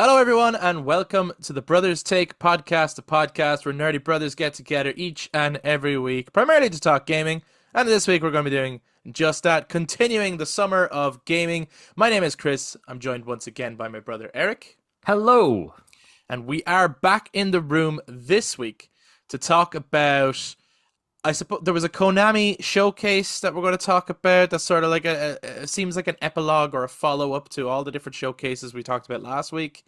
Hello, everyone, and welcome to the Brothers Take podcast, a podcast where nerdy brothers get together each and every week, primarily to talk gaming. And this week, we're going to be doing just that, continuing the summer of gaming. My name is Kris. I'm joined once again by my brother Eric, Hello. and we are back in the room this week to talk about. I suppose there was a Konami showcase that we're going to talk about. That's sort of like seems like an epilogue or a follow up to all the different showcases we talked about last week.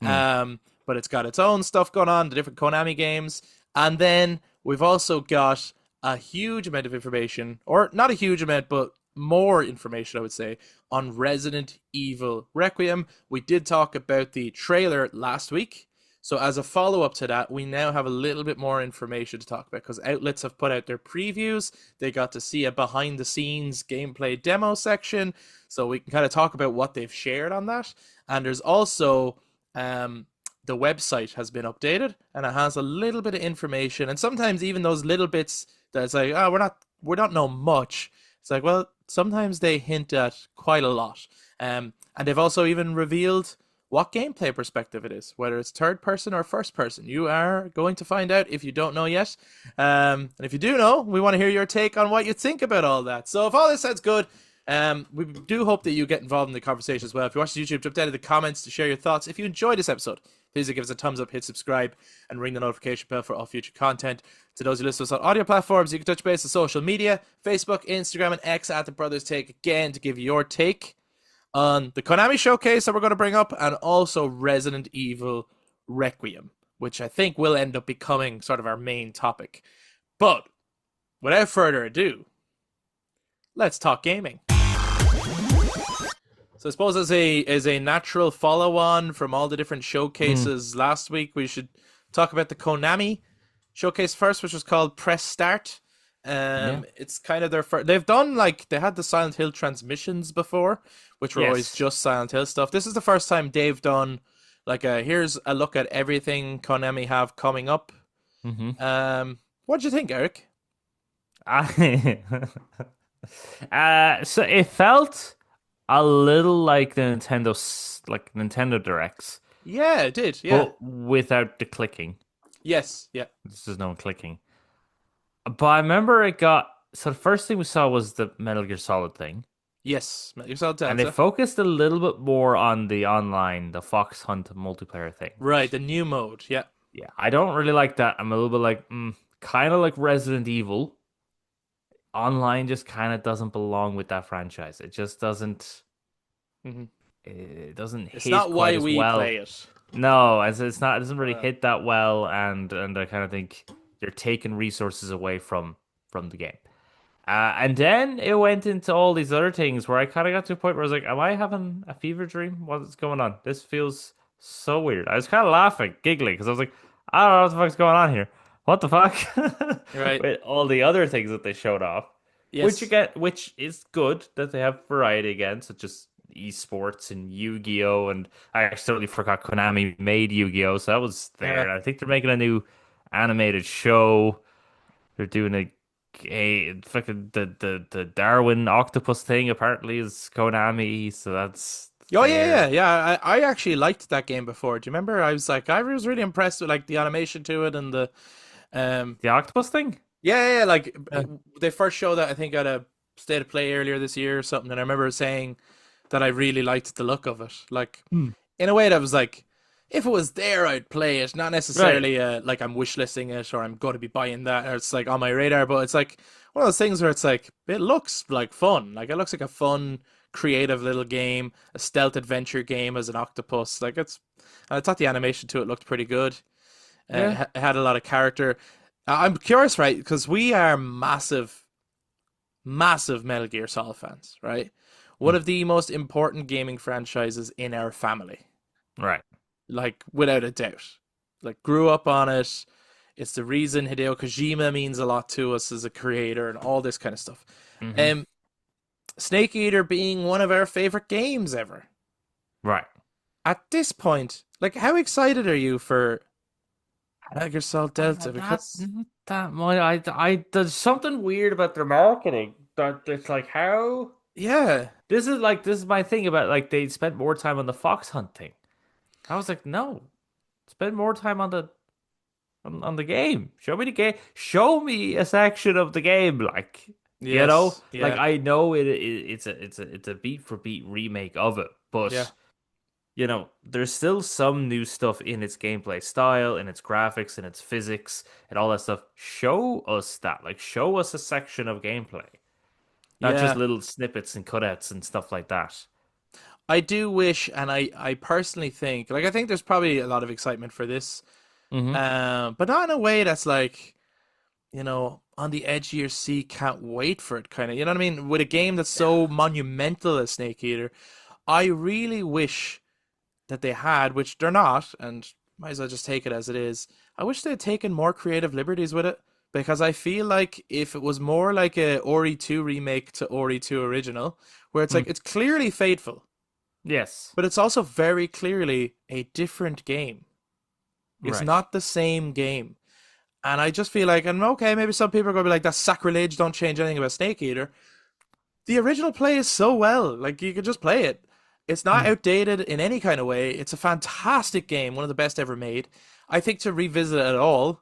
Mm. But it's got its own stuff going on, the different Konami games, and then we've also got a huge amount of information, or not a huge amount, but more information, I would say, on Resident Evil Requiem. We did talk about the trailer last week. So as a follow-up to that, we now have a little bit more information to talk about because outlets have put out their previews. They got to see a behind-the-scenes gameplay demo section, so we can kind of talk about what they've shared on that. And there's also the website has been updated, and it has a little bit of information. And sometimes even those little bits that it's like, oh, we don't know much. It's like, well, sometimes they hint at quite a lot. And they've also even revealed what gameplay perspective it is, whether it's third person or first person. You are going to find out if you don't know yet. And if you do know, we want to hear your take on what you think about all that. So if all this sounds good, we do hope that you get involved in the conversation as well. If you watch the YouTube, jump down to the comments to share your thoughts. If you enjoyed this episode, please give us a thumbs up, hit subscribe, and ring the notification bell for all future content. To those who listen to us on audio platforms, you can touch base on social media, Facebook, Instagram, and X at The Brothers Take again to give your take on the Konami showcase that we're going to bring up, and also Resident Evil Requiem, which I think will end up becoming sort of our main topic. But without further ado, let's talk gaming. So I suppose as a natural follow-on from all the different showcases last week, we should talk about the Konami showcase first, which was called Press Start. It's kind of their first. They've done they had the Silent Hill transmissions before, which were always just Silent Hill stuff. This is the first time they've done here's a look at everything Konami have coming up. What do you think, Eric? So it felt a little like the Nintendo Directs, Yeah, it did. Yeah. but without the clicking. Yes. Yeah. This is no clicking. But I remember so the first thing we saw was the Metal Gear Solid thing. Yes. You saw And they Delta. focused a little bit more on the online, the Fox Hunt multiplayer thing. Right. The new mode. Yeah. Yeah, I don't really like that. I'm a little bit kind of like Resident Evil. Online just kind of doesn't belong with that franchise. It just doesn't. hmm It doesn't It's hit not quite why as we well. play it. No, as it's not. It doesn't really Uh, hit that well, and I kind of think you're taking resources away from the game. And then it went into all these other things where I kind of got to a point where I was like, "Am I having a fever dream? What's going on? This feels so weird." I was kind of laughing, giggling because I was like, "I don't know what the fuck's going on here. What the fuck?" right. With all the other things that they showed off, Yes. which is good that they have variety again, such as esports and Yu-Gi-Oh! And I actually totally forgot Konami made Yu-Gi-Oh! So that was there. Yeah. And I think they're making a new animated show. They're doing a fucking the Darwin octopus thing apparently is Konami, so that's Oh yeah, yeah, there. yeah. I actually liked that game before. Do you remember? I was really impressed with the animation to it and the um The octopus thing? yeah, yeah, Yeah. they first showed that I think at a state of play earlier this year or something, and I remember saying that I really liked the look of it. Like Hmm. in a way that was like if it was there I'd play it, not Right. necessarily like I'm wish listing it or I'm going to be buying that or it's like on my radar, but it's like one of those things where it's like it looks like fun. Like it looks like a fun creative little game, a stealth adventure game as an octopus. I thought the animation to it looked pretty good. Yeah. It had a lot of character. I'm curious, right? Because we are massive Metal Gear Solid fans, right? One Hmm. of the most important gaming franchises in our family, Right. like without a doubt. Like grew up on it. It's the reason Hideo Kojima means a lot to us as a creator and all this kind of stuff. Hmm. Um, Snake Eater being one of our favorite games ever. Right. At this point, like, how excited are you for Metal Gear Solid Delta? Not Because that much. There's something weird about their marketing. That it's like how yeah, this is my thing about they spent more time on the Fox Hunt thing. I was like, no, spend more time on the game. Show me the game. Show me a section of the game, like Yes, like yeah, I know it's a beat for beat remake of it, yeah, but there's still some new stuff in its gameplay style, in its graphics, in its physics, and all that stuff. Show us that, like, show us a section of gameplay, not just yeah. little snippets and cutouts and stuff like that. I do wish, and I personally think, like, I think there's probably a lot of excitement for this, Hmm. but not in a way that's like, on the edge of your seat, can't wait for it, kind of. You know what I mean? With a game that's so monumental as Snake Eater, I really wish that they had, which they're not, and might as well just take it as it is. I wish they had taken more creative liberties with it because I feel like if it was more like a Ori 2 remake to Ori 2 original, where it's like it's clearly faithful, Yes. but it's also very clearly a different game. It's Right. not the same game. And I just feel like, and okay, maybe some people are going to be like, that's sacrilege, don't change anything about Snake Eater. The original play is so well. Like, you could just play it. It's not Mm. outdated in any kind of way. It's a fantastic game, one of the best ever made. I think to revisit it at all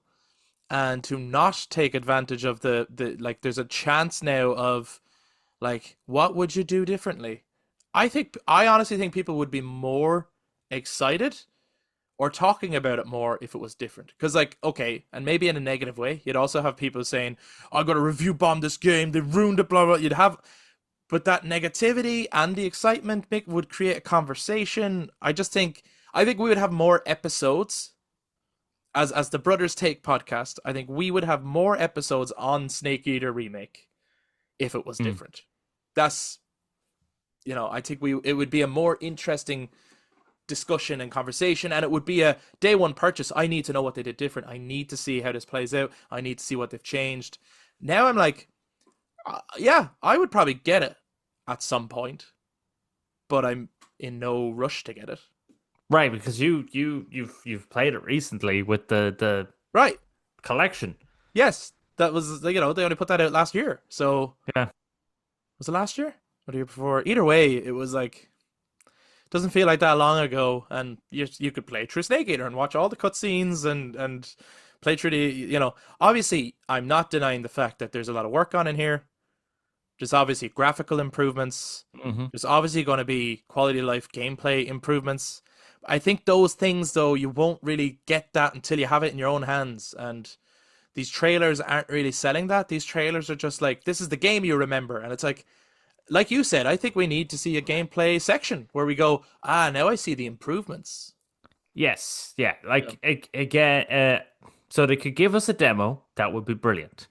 and to not take advantage of the like, there's a chance now of, like, what would you do differently? I honestly think people would be more excited or talking about it more if it was different. Because, like, okay, and maybe in a negative way, you'd also have people saying, I got to review bomb this game, they ruined it, blah, blah. You'd have, but that negativity and the excitement would create a conversation. I think we would have more episodes as the Brothers Take podcast. I think we would have more episodes on Snake Eater Remake if it was Mm. different. That's, I think it would be a more interesting discussion and conversation, and it would be a day one purchase. I need to know what they did different. I need to see how this plays out. I need to see what they've changed. Now I'm like, yeah, I would probably get it at some point, but I'm in no rush to get it. Right, because you've played it recently with the Right. collection. Yes, that was, they only put that out last year. So Yeah. was it last year or the year before? Either way, it was like, doesn't feel like that long ago, and you could play through Snake Eater and watch all the cutscenes and play through the, obviously I'm not denying the fact that there's a lot of work on in here. There's obviously graphical improvements. Hmm. There's obviously going to be quality of life gameplay improvements. I think those things, though, you won't really get that until you have it in your own hands. And these trailers aren't really selling that. These trailers are just like, this is the game you remember. And it's like you said, I think we need to see a gameplay section where we go, now I see the improvements. Yes. Yeah. Yeah. Like again, so they could give us a demo. That would be brilliant.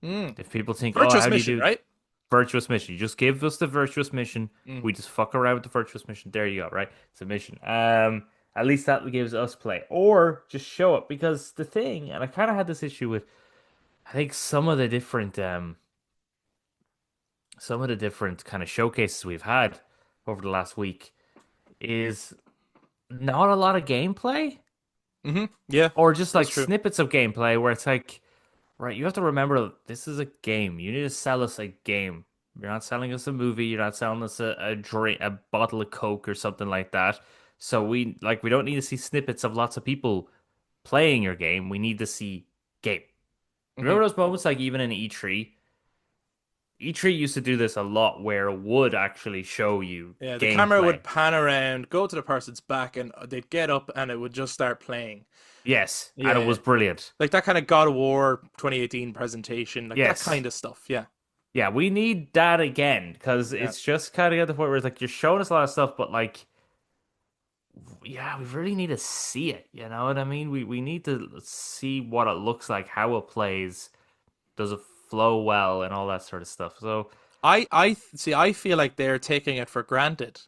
Mm. If people think, oh, Virtuous how do you mission, do right? virtuous mission? You just give us the virtuous mission. Mm. We just fuck around with the virtuous mission. There you go. Right. It's a mission. At least that gives us play, or just show it. Because the thing, and I kind of had this issue with, I think some of the different kind of showcases we've had over the last week is not a lot of gameplay, Mm-hmm. Yeah, or just that's like true. snippets of gameplay where it's like, right, you have to remember this is a game. You need to sell us a game. You're not selling us a movie. You're not selling us a drink, a bottle of Coke or something like that. So we don't need to see snippets of lots of people playing your game. We need to see game. Mm-hmm. Remember those moments like even in E3? E3 used to do this a lot where it would actually show you Yeah, the camera gameplay. would pan around, go to the person's back, and they'd get up, and it would just start playing. Yes, and it Yeah, was brilliant. like that kind of God of War 2018 presentation, like that Yes. kind of stuff. Yeah, Yeah, we need that again because yeah. it's just kind of at the point where it's like you're showing us a lot of stuff, but like, yeah, we really need to see it. You know what I mean? We need to see what it looks like, how it plays, does it flow well, and all that sort of stuff. So, I see. I feel like they're taking it for granted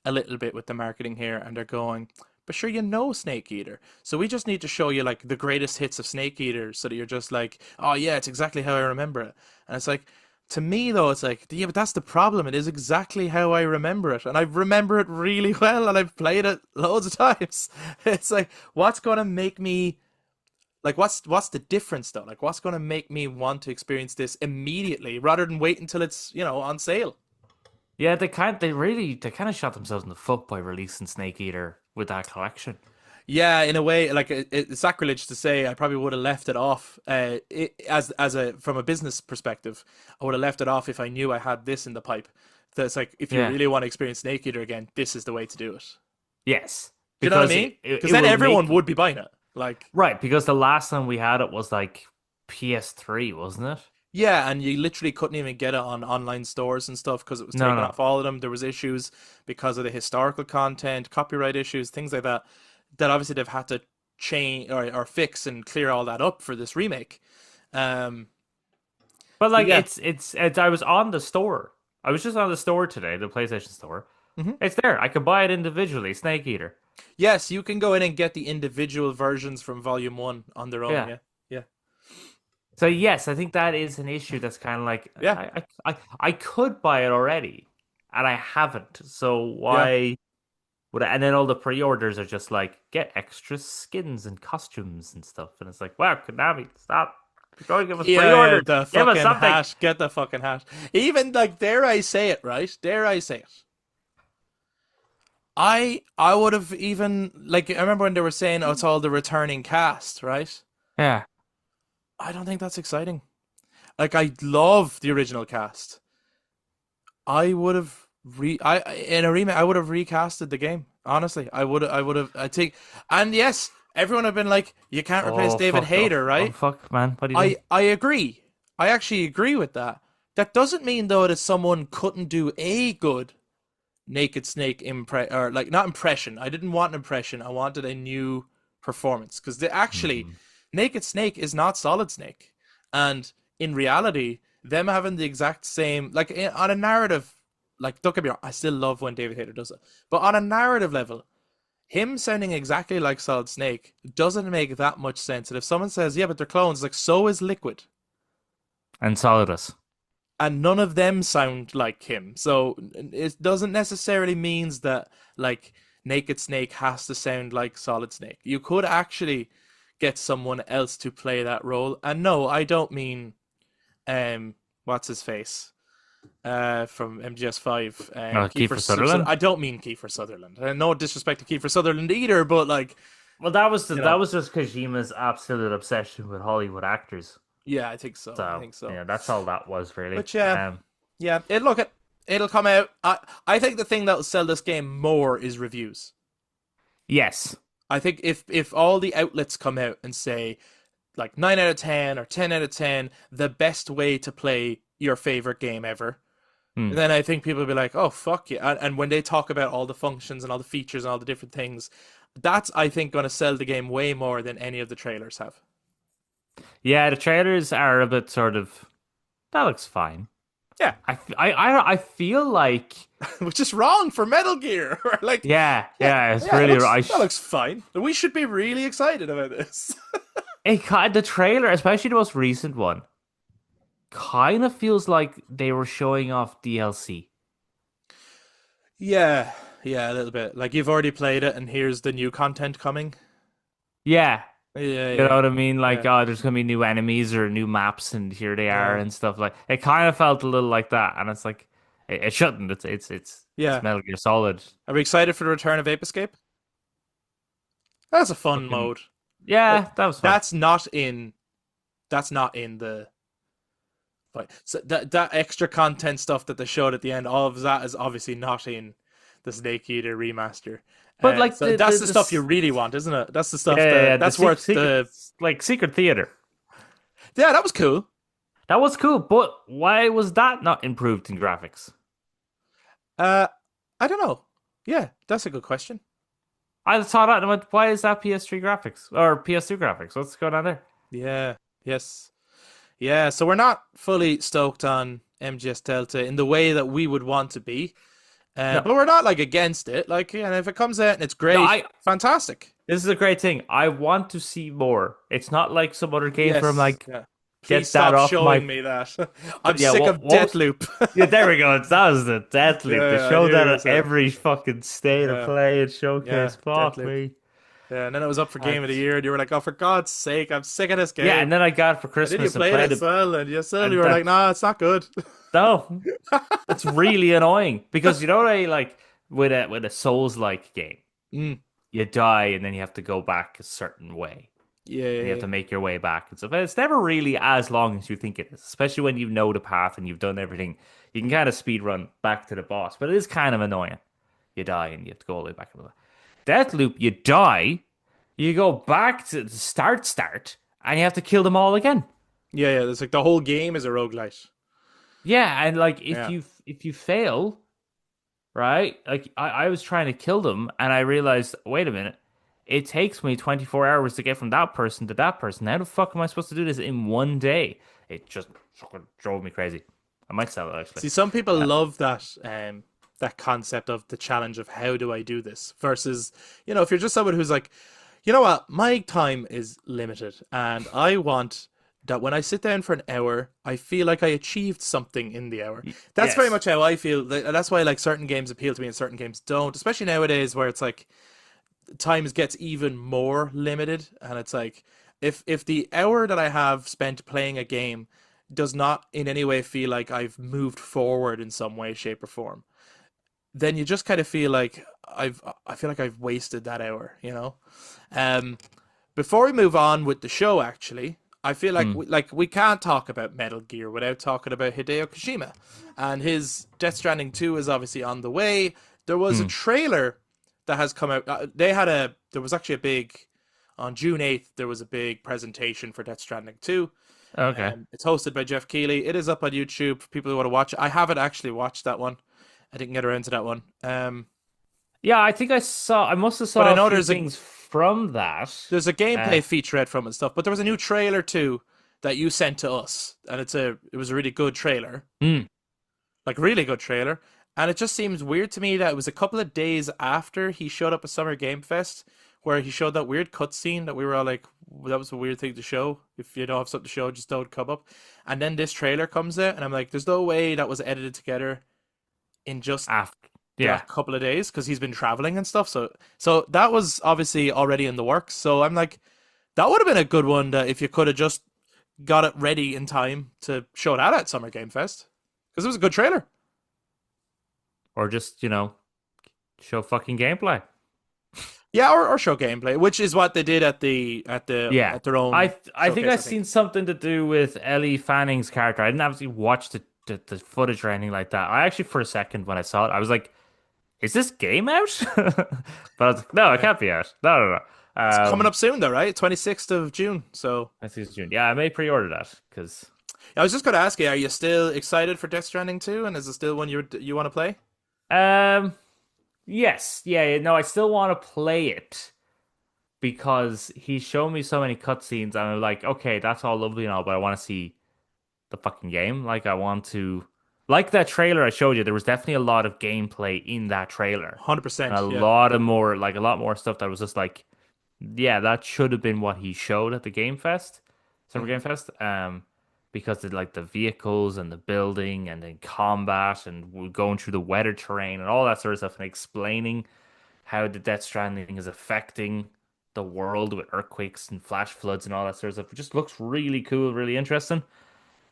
a little bit with the marketing here, and they're going, but sure, Snake Eater. So we just need to show you like the greatest hits of Snake Eater, so that you're just like, oh yeah, it's exactly how I remember it. And it's like, to me though, it's like, yeah, but that's the problem. It is exactly how I remember it, and I remember it really well, and I've played it loads of times. It's like, what's gonna make me like, what's the difference though? Like, what's going to make me want to experience this immediately rather than wait until it's on sale? yeah, they kind of shot themselves in the foot by releasing Snake Eater with that collection. Yeah, in a way, like it's sacrilege to say I probably would have left it off. As a from a business perspective, I would have left it off if I knew I had this in the pipe. That's like if you Yeah. really want to experience Snake Eater again, this is the way to do it. Yes, Do you know what I because mean? Because it then will everyone make would be buying it. Like, right. Because the last time we had it was like PS3, wasn't it? yeah, and you literally couldn't even get it on online stores and stuff because it was No, taken no. off all of them. There was issues because of the historical content, copyright issues, things like that. That obviously they've had to change or fix and clear all that up for this remake. Um, But but like yeah, it's I was on the store. I was just on the store today, the PlayStation store. hmm It's there. I could buy it individually, Snake Eater. yes, you can go in and get the individual versions from Volume One on their own. Yeah. Yeah, yeah, So yes, I think that is an issue that's kind of like yeah, I could buy it already and I haven't. So yeah. why would I? And then all the pre-orders are just like get extra skins and costumes and stuff. And it's like, wow, Konami, stop. You're going to give us Yeah, pre-orders. the Give us fucking something. hash. Get the fucking hash. Even like, dare I say it, right? Dare I say it? I would have even like I remember when they were saying, "Oh, it's all the returning cast," right? Yeah. I don't think that's exciting. Like I love the original cast. I would have in a remake. I would have recasted the game. Honestly, I would have. I think, and yes, everyone have been like, "You can't replace Oh David fuck. Oh, Hayter," oh right? fuck, man. What do you think? I agree. I actually agree with that. That doesn't mean though that someone couldn't do a good Naked Snake or like not impression. I didn't want an impression. I wanted a new performance because they actually Hmm. Naked Snake is not Solid Snake, and in reality, them having the exact same on a narrative. Like, don't get me wrong, I still love when David Hayter does it, but on a narrative level, him sounding exactly like Solid Snake doesn't make that much sense. And if someone says, "Yeah, but they're clones," like so is Liquid, And Solidus. and none of them sound like him. So it doesn't necessarily means that like Naked Snake has to sound like Solid Snake. You could actually get someone else to play that role. And no, I don't mean what's his face? From MGS5, Oh, Kiefer Kiefer Sutherland. Sutherland. I don't mean Kiefer Sutherland. No disrespect to Kiefer Sutherland either, but like, Well, that was you that know, was just Kojima's absolute obsession with Hollywood actors. yeah, I think so. I So think so. yeah, that's all that was really. But yeah, yeah. It'll come out. I think the thing that will sell this game more is reviews. Yes, I think if all the outlets come out and say like 9 out of 10 or 10 out of 10, the best way to play your favorite game ever, Hmm. then I think people will be like, oh, fuck yeah. And when they talk about all the functions and all the features and all the different things, that's, I think, going to sell the game way more than any of the trailers have. Yeah, the trailers are a bit sort of. That looks fine. Yeah. I feel like. Which is wrong for Metal Gear. Like, Yeah, yeah, yeah, it's yeah, really. that looks fine. We should be really excited about this. The trailer, especially the most recent one, kind of feels like they were showing off DLC. Yeah, yeah, a little bit. Like you've already played it, and here's the new content coming. Yeah, Yeah, you know yeah, what I mean? Like, yeah, oh, there's gonna be new enemies or new maps, and here they are yeah, and stuff like. It kind of felt a little like that, and it's like, it shouldn't. It's yeah. Metal Gear Solid. Are we excited for the return of Ape Escape? That's a fun Fucking mode. yeah, that was fun. That's not in. That's not in the. But so that extra content stuff that they showed at the end, all of that is obviously not in the Snake Eater remaster. But like So that's the stuff you really want, isn't it? That's the stuff yeah, that's worth secret, the. like Secret Theater. Yeah, that was cool. That was cool, but why was that not improved in graphics? Uh, I don't know. Yeah, that's a good question. I saw that and went, why is that PS3 graphics or PS2 graphics? What's going on there? Yeah. Yes. Yeah. So we're not fully stoked on MGS Delta in the way that we would want to be, No, but we're not like against it. Like, and if it comes out and it's great, no, I. fantastic. This is a great thing. I want to see more. It's not like some other games where I'm Yes. like, Yeah. get Please that stop off showing my. me that. I'm Yeah, sick of what was... Deathloop. Yeah, there we go. That was the Deathloop. Yeah, They I showed knew that you were at saying. every fucking state of Yeah. play and Yeah. showcase. Fuck Deathloop. me. Yeah, and then it was up for Game of the That's- Year, and you were like, "Oh, for God's sake, I'm sick of this game." Yeah, and then I got it for And then you Christmas and played played it it. as well, and you still And you were that like, "Nah, it's not good." no, it's really annoying because you know they like with a Souls like game. Mm. you die and then you have to go back a certain way. Yeah, And you have yeah, to make your way back and stuff. And it's never really as long as you think it is, especially when you know the path and you've done everything. You can kind of speed run back to the boss, but it is kind of annoying. You die and you have to go all the way back. Deathloop, you die, you go back to the start, and you have to kill them all again. yeah, yeah. There's like the whole game is a roguelite. Yeah, and like Yeah, if you fail, right? Like I was trying to kill them and I realized, wait a minute, it takes me 24 hours to get from that person to that person. How the fuck am I supposed to do this in one day? It just fucking drove me crazy. I might sell it actually. see, some people Uh, love that concept of the challenge of how do I do this versus, if you're just someone who's like, you know what, my time is limited and I want that when I sit down for an hour, I feel like I achieved something in the hour. That's very yes. much how I feel. That's why like certain games appeal to me and certain games don't, especially nowadays where it's like times gets even more limited and it's like if the hour that I have spent playing a game does not in any way feel like I've moved forward in some way, shape, or form, then you just kind of feel like I feel like I've wasted that hour. Um, before we move on with the show, actually, I feel like Hmm. we can't talk about Metal Gear without talking about Hideo Kojima, and his Death Stranding 2 is obviously on the way. There was a Hmm. trailer that has come out. There was actually a big on June 8th. There was a big presentation for Death Stranding 2. Okay. It's hosted by Jeff Keighley. It is up on YouTube for people who want to watch it. I haven't actually watched that one. I didn't get around to that one. Yeah, I think I must have But I saw a know few things from that. there's a Uh, gameplay featurette from it and stuff. But there was a new trailer too that you sent to us, and it was a really good trailer, hmm. like really good trailer. And it just seems weird to me that it was a couple of days after he showed up at Summer Game Fest, where he showed that weird cutscene that we were all like, "That was a weird thing to show. If you don't have something to show, just don't come up." And then this trailer comes out, and I'm like, "There's no way that was edited together in just After, yeah. that couple of days because he's been traveling and stuff." So that was obviously already in the works. So I'm like, that would have been a good one that if you could have just got it ready in time to show that at Summer Game Fest because it was a good trailer. Or just, show fucking gameplay. Yeah, or show gameplay, which is what they did Yeah. at their own I think showcase, I I think. seen something to do with Ellie Fanning's character. I didn't actually watch the footage or anything like that. I actually, for a second, when I saw it, I was like, is this game out? But I was like, no, it Yeah. can't be out. No, no, no. It's coming up soon though, right? 26th of June. So I think it's June. Yeah, I may pre-order that because, I was just going to ask you, are you still excited for Death Stranding 2 and is it still one you want to play? um, yes, yeah, no, I still want to play it because he's shown me so many cutscenes, and I'm like, okay, that's all lovely and all, but I want to see the fucking game. Like I want to like that trailer I showed you, there was definitely a lot of gameplay in that trailer. And a 100%, yeah. lot of more like a lot more stuff that was just like yeah, that should have been what he showed at the Game Fest, Summer Hmm. Game Fest. Because of like the vehicles and the building and then combat and we're going through the weather terrain and all that sort of stuff and explaining how the Death Stranding is affecting the world with earthquakes and flash floods and all that sort of stuff. It just looks really cool, really interesting.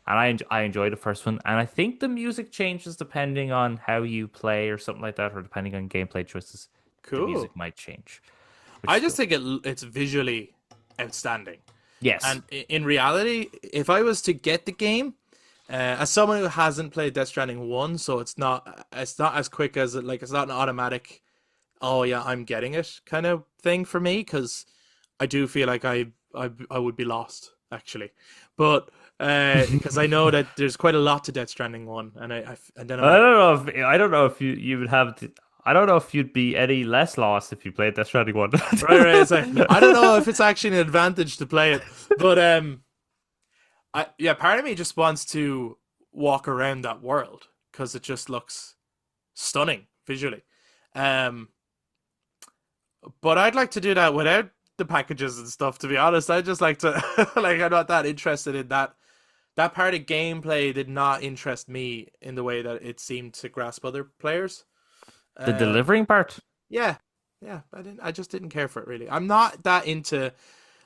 And I enjoyed the first one. And I think the music changes depending on how you play or something like that, or depending on gameplay choices. The Cool. music might change, which I is just cool. think it's visually outstanding. Yes. And in reality, if I was to get the game, as someone who hasn't played Death Stranding 1, so it's not as quick as it's not an automatic, oh yeah, I'm getting it kind of thing for me because I do feel like I would be lost actually, but because I know that there's quite a lot to Death Stranding 1, and then I'm like, I don't know if you would have I don't know if you'd be any less lost if you played Death Stranding one. right, right, it's like I don't know if it's actually an advantage to play it, but yeah, part of me just wants to walk around that world because it just looks stunning visually. Um, but I'd like to do that without the packages and stuff. To be honest, I just like to like I'm not that interested in that. That part of gameplay did not interest me in the way that it seemed to grasp other players. The Um, delivering part. yeah, yeah, I just didn't care for it really. I'm not that into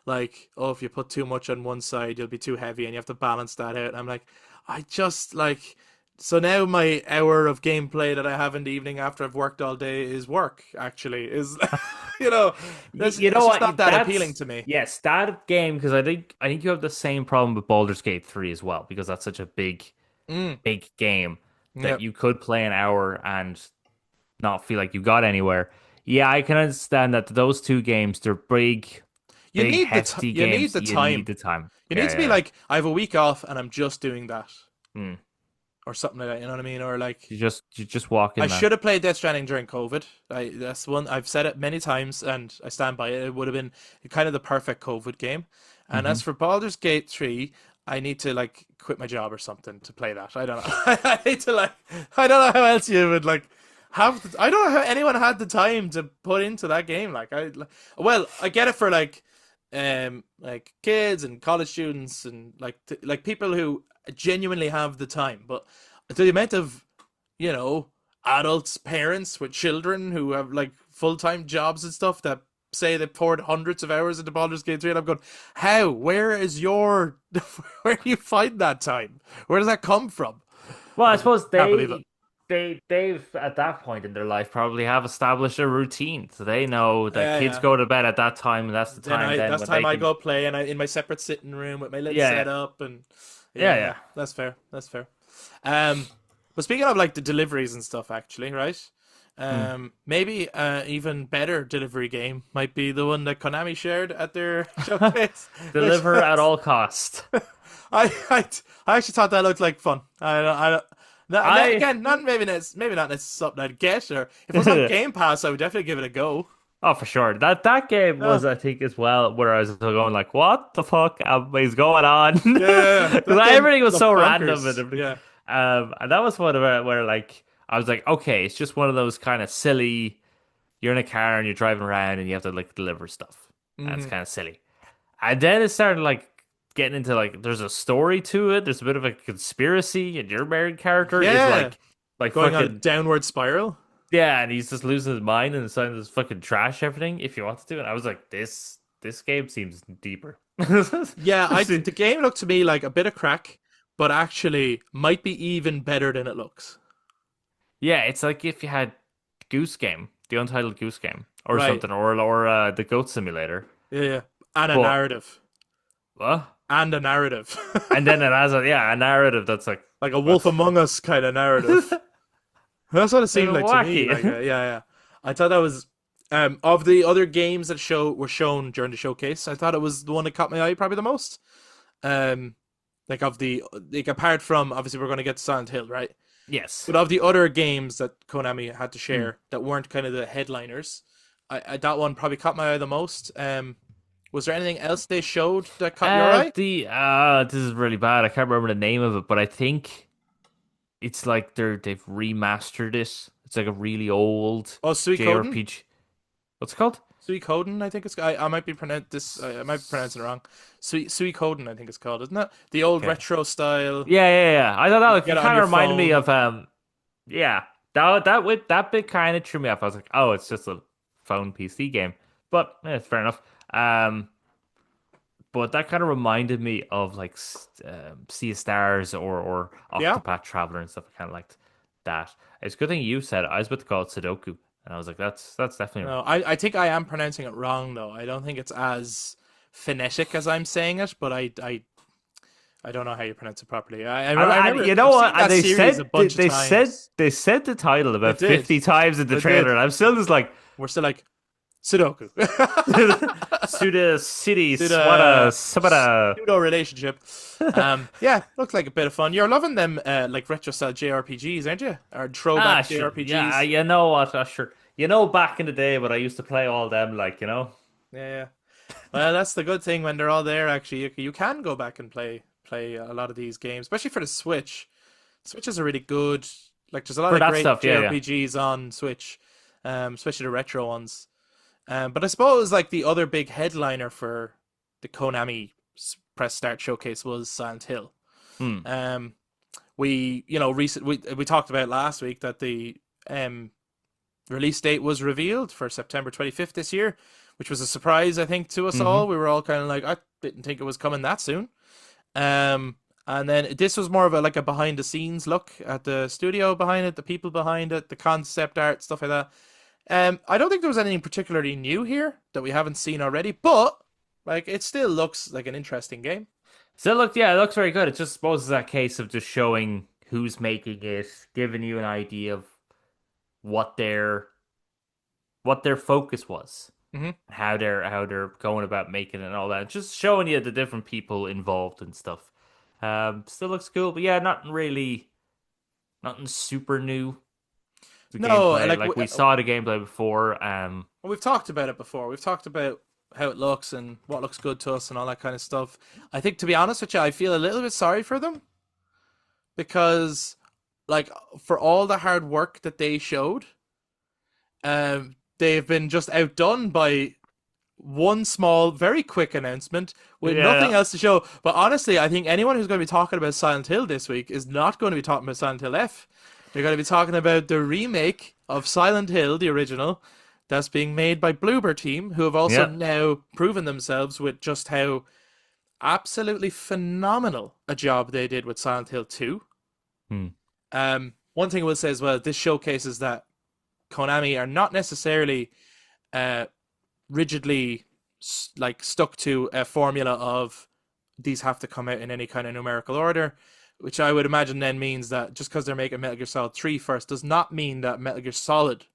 like, oh, if you put too much on one side, you'll be too heavy, and you have to balance that out. And I'm like, I just like. So now my hour of gameplay that I have in the evening after I've worked all day is work. Actually, is You know, You know it's just not what? that appealing That's to me. yes, that game because I think you have the same problem with Baldur's Gate 3 as well because that's such a Mm, big game that yeah. you could play an hour and not feel like you got anywhere. Yeah, I can understand that those two games, they're big, hefty You need games. the You need time. the time. You need Yeah, to be yeah, like, I have a week off and I'm just doing that, yeah. or something like that. You know what I mean? Or like, You just walk I in, man. should have played Death Stranding during COVID. That's one I've said it many times, and I stand by it. It would have been kind of the perfect COVID game. And Hmm. as for Baldur's Gate 3, I need to like quit my job or something to play that. I don't know. I need to like. I don't know how else you would like have. I don't know how anyone had the time to put into that game. Well, I get it for like kids and college students and like people who genuinely have the time, but the amount of you know, adults, parents with children who have like full time jobs and stuff that say they poured hundreds of hours into Baldur's Gate 3, and I'm going, how? Where is your where do you find that time? Where does that come from? Well, I I just suppose can't believe it. they've at that point in their life probably have established a routine, so they know that Yeah, kids yeah. go to bed at that time, and that's the Then time I then that's when time they I can. go play and I in my separate sitting room with my little Yeah, setup and yeah, yeah, yeah. yeah. That's fair. That's fair. Um but speaking of like the deliveries and stuff actually, right? Hmm. Maybe even better delivery game might be the one that Konami shared at their showcase, which Deliver at was all cost. I, I I actually thought that looked like fun. I Again, not maybe not necessarily something I'd get, or if it was on Game Pass, I would definitely give it a go. Oh, for sure. That game Yeah, was, I think, as well, where I was going like, "What the fuck is going on?" yeah, yeah, yeah. Because That game everything was so looked random and bonkers. everything. Yeah. And that was one of it where like I was like, "Okay, it's just one of those kind of silly. You're in a car and you're driving around and you have to like deliver stuff. And it's Hmm. kind of silly." And then it started like getting into like there's a story to it. There's a bit of a conspiracy, and your main character is Yeah, like going on a fucking downward spiral. yeah, and he's just losing his mind and deciding to just fucking trash everything if you want to. And I was like, this game seems deeper. Yeah, the game looked to me like a bit of crack, but actually might be even better than it looks. Yeah, it's like if you had Goose Game, the Untitled Goose Game, or Right. something, or the Goat Simulator. Yeah, yeah. And a But narrative. what? And a narrative. And then it has a narrative that's like Like a Wolf that's Among Us kind of narrative. That's what it seemed like to me. wacky. Like, yeah, yeah. I thought that was of the other games that were shown during the showcase. I thought it was the one that caught my eye probably the most. Um, like of the like apart from obviously we're going to get to Silent Hill, right? Yes. But of the other games that Konami had to Hmm. share that weren't kind of the headliners, I that one probably caught my eye the most. Was there anything else they showed that caught your eye? The this is really bad. I can't remember the name of it, but I think it's like they've remastered it. It's like a really old Oh, Suikoden. JRPG. What's it called? Suikoden, I think it's. I might be pronounce this. I might be pronouncing it wrong. Suikoden, I think it's called, isn't it? The old Okay. retro style. Yeah. I thought that You like, get it it on kind your of reminded me phone. of yeah. That bit kind of threw me off. I was like, oh, it's just a phone PC game, but it's fair enough. But that kind of reminded me of like Sea of Stars or Yeah. Octopath Traveler and stuff. I kind of liked that. It's a good thing you said it. I was about to call it Sudoku, and I was like, that's definitely No, I think I am pronouncing it wrong though. I don't think it's as phonetic as I'm saying it, but I don't know how you pronounce it properly. I and remember you know I've what? seen And that they series a said they, bunch of they said times. they said the title They about did. 50 times in the They trailer, did. and I'm still just like We're still like Sudoku. Suda City Swada pseudo Sabada. pseudo relationship. Yeah, looks like a bit of fun. You're loving them like retro style JRPGs, aren't you? Or throwback Sure. Yeah, JRPGs. you know what? Sure. You know, back in the day when I used to play all them, like, Yeah, yeah. Well, that's the good thing when they're all there. Actually, you can go back and play a lot of these games, especially for the Switch. Switch is a really good. Like, there's a lot for of that great stuff. Yeah. JRPGs on Switch, especially the retro ones. But I suppose like the other big headliner for the Konami Press Start Showcase was Silent Hill. Hmm. We talked about last week that the release date was revealed for September 25th this year, which was a surprise I think to us Hmm. all. We were all kind of like, I didn't think it was coming that soon. And then this was more of a behind the scenes look at the studio behind it, the people behind it, the concept art, stuff like that. I don't think there was anything particularly new here that we haven't seen already, but like it still looks like an interesting game. So it looks very good. It just supposes that case of just showing who's making it, giving you an idea of what their what their focus was, Hmm. how they're going about making it and all that. Just showing you the different people involved and stuff. Still looks cool, but yeah, nothing super new. The No, gameplay, like we saw the gameplay before. we've talked about it before. We've talked about how it looks and what looks good to us and all that kind of stuff. I think, to be honest with you, I feel a little bit sorry for them because, like, for all the hard work that they showed, they've been just outdone by one small, very quick announcement with nothing Yeah, else to show. But honestly, I think anyone who's going to be talking about Silent Hill this week is not going to be talking about Silent Hill F. They're going to be talking about the remake of Silent Hill, the original, that's being made by Bloober Team, who have also yeah. now proven themselves with just how absolutely phenomenal a job they did with Silent Hill 2. Hmm. One thing I will say as well, this showcases that Konami are not necessarily uh, rigidly like stuck to a formula of these have to come out in any kind of numerical order, which I would imagine then means that just because they're making Metal Gear Solid 3 first does not mean that Metal Gear Solid